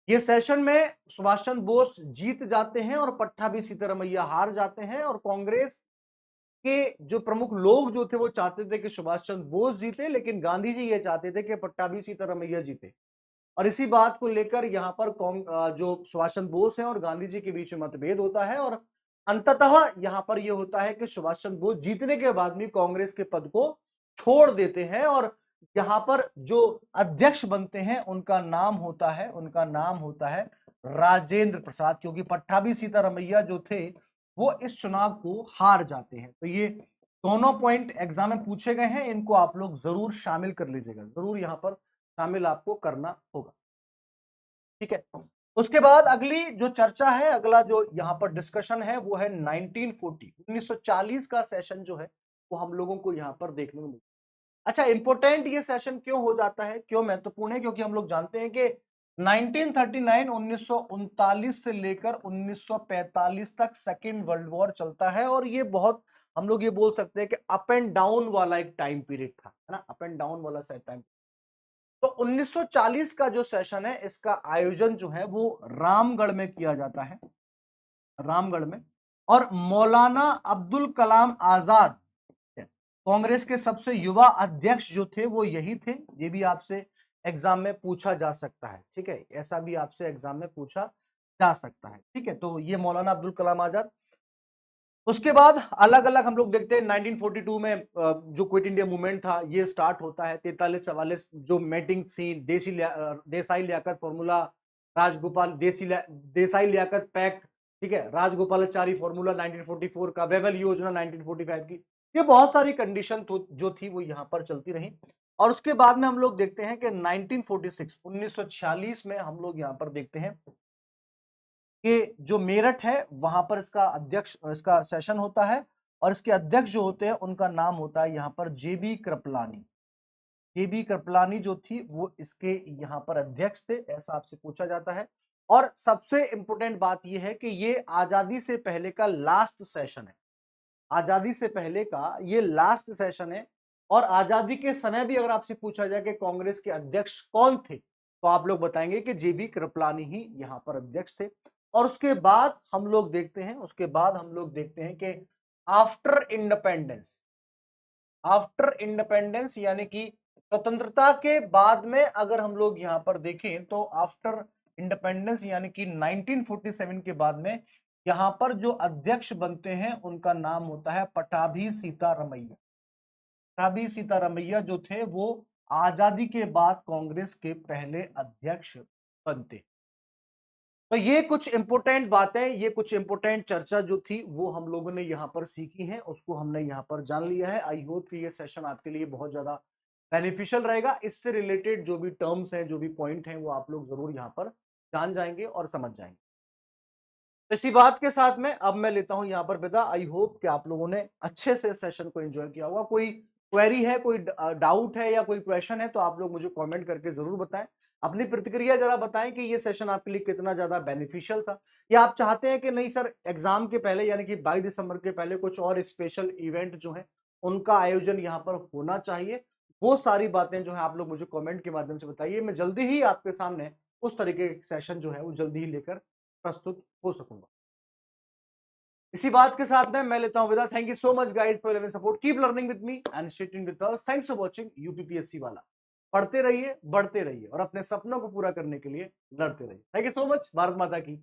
ये सेशन में सुभाष चंद्र बोस जीत जाते हैं और पट्टाभी सीतारमैया हार जाते हैं, और कांग्रेस के जो प्रमुख लोग जो थे वो चाहते थे कि सुभाष चंद्र बोस जीते, लेकिन गांधी जी ये चाहते थे कि पट्टाभी सीतारमैया जीते। और इसी बात को लेकर यहाँ पर जो सुभाष चंद्र बोस हैं और गांधी जी के बीच में मतभेद होता है, और अंततः यहाँ पर यह होता है कि सुभाष चंद्र बोस जीतने के बाद भी कांग्रेस के पद को छोड़ देते हैं, और यहाँ पर जो अध्यक्ष बनते हैं उनका नाम होता है, उनका नाम होता है राजेंद्र प्रसाद, क्योंकि पट्टाभी सीतारमैया जो थे वो इस चुनाव को हार जाते हैं। तो ये दोनों पॉइंट एग्जाम में पूछे गए हैं, इनको आप लोग जरूर शामिल कर लीजिएगा, जरूर यहाँ पर शामिल आपको करना होगा। ठीक है, उसके बाद अगली जो चर्चा है, अगला जो यहाँ पर डिस्कशन है वो है 1940 का सेशन जो है वो हम लोगों को यहाँ पर देखने को मिलता है। अच्छा, इंपोर्टेंट ये सेशन क्यों हो जाता है, क्यों महत्वपूर्ण है? क्योंकि हम लोग जानते हैं कि 1939 से लेकर 1945 तक सेकेंड वर्ल्ड वॉर चलता है, और ये बहुत, हम लोग ये बोल सकते हैं कि अप एंड डाउन वाला एक टाइम पीरियड था, है ना, अप एंड डाउन वाला टाइम। तो 1940 का जो सेशन है इसका आयोजन जो है वो रामगढ़ में किया जाता है, रामगढ़ में। और मौलाना अब्दुल कलाम आजाद कांग्रेस के सबसे युवा अध्यक्ष जो थे वो यही थे। ये भी आपसे एग्जाम में पूछा जा सकता है, ठीक है, ऐसा भी आपसे एग्जाम में पूछा जा सकता है। ठीक है, तो ये मौलाना अब्दुल कलाम आजाद। उसके बाद अलग अलग हम लोग देखते हैं 1942 में जो क्विट इंडिया मूवमेंट था ये स्टार्ट होता है। 43-44 जो मीटिंग थी, देसाई लियाकत फॉर्मूला, राजगोपाल देसाई लियाकत पैक्ट, ठीक है, राजगोपालाचारी फॉर्मूला 1944 का, वेवल योजना 1945 की, ये बहुत सारी कंडीशन जो थी वो यहाँ पर चलती रही। और उसके बाद में हम लोग देखते हैं कि 1946 में हम लोग यहाँ पर देखते हैं कि जो मेरठ है वहां पर इसका अध्यक्ष, इसका सेशन होता है, और इसके अध्यक्ष जो होते हैं उनका नाम होता है यहाँ पर जेबी कृपलानी। जेबी कृपलानी जो थी वो इसके यहाँ पर अध्यक्ष थे, ऐसा आपसे पूछा जाता है। और सबसे इंपॉर्टेंट बात यह है कि ये आजादी से पहले का लास्ट सेशन है, आजादी से पहले का ये लास्ट सेशन है। और आजादी के समय भी अगर आपसे पूछा जाए कि कांग्रेस के अध्यक्ष कौन थे, तो आप लोग बताएंगे कि जेबी कृपलानी ही यहाँ पर अध्यक्ष थे। और उसके बाद हम लोग देखते हैं, उसके बाद हम लोग देखते हैं कि आफ्टर इंडिपेंडेंस, आफ्टर इंडिपेंडेंस यानी कि स्वतंत्रता के बाद में अगर हम लोग यहाँ पर देखें तो आफ्टर इंडिपेंडेंस यानी कि 1947 के बाद में यहाँ पर जो अध्यक्ष बनते हैं उनका नाम होता है पटाभी सीतारमैया। पटाभी सीतारमैया जो थे वो आजादी के बाद कांग्रेस के पहले अध्यक्ष बनते। तो ये कुछ इंपोर्टेंट बातें, ये कुछ इंपोर्टेंट चर्चा जो थी वो हम लोगों ने यहाँ पर सीखी है, उसको हमने यहाँ पर जान लिया है। आई होप कि ये सेशन आपके लिए बहुत ज्यादा बेनिफिशियल रहेगा। इससे रिलेटेड जो भी टर्म्स हैं, जो भी पॉइंट हैं, वो आप लोग जरूर यहाँ पर जान जाएंगे और समझ जाएंगे। तो इसी बात के साथ में अब मैं लेता हूं यहाँ पर विदा। आई होप कि आप लोगों ने अच्छे से सेशन को एंजॉय किया होगा। कोई क्वेरी है, कोई डाउट है या कोई क्वेश्चन है तो आप लोग मुझे कमेंट करके जरूर बताएं, अपनी प्रतिक्रिया जरा बताएं कि ये सेशन आपके लिए कितना ज्यादा बेनिफिशियल था, या आप चाहते हैं कि नहीं सर एग्जाम के पहले यानी कि 22 दिसंबर के पहले कुछ और स्पेशल इवेंट जो है उनका आयोजन यहाँ पर होना चाहिए। वो सारी बातें जो है आप लोग मुझे कॉमेंट के माध्यम से बताइए, मैं जल्दी ही आपके सामने उस तरीके के सेशन जो है वो जल्दी ही लेकर प्रस्तुत हो सकूंगा। इसी बात के साथ में मैं लेता हूं विदा। Thank you so much guys for your support, keep learning with me and stay tuned with us. Thanks for watching UPPSC वाला। पढ़ते रहिए, बढ़ते रहिए और अपने सपनों को पूरा करने के लिए लड़ते रहिए। Thank you so much. Bharat माता की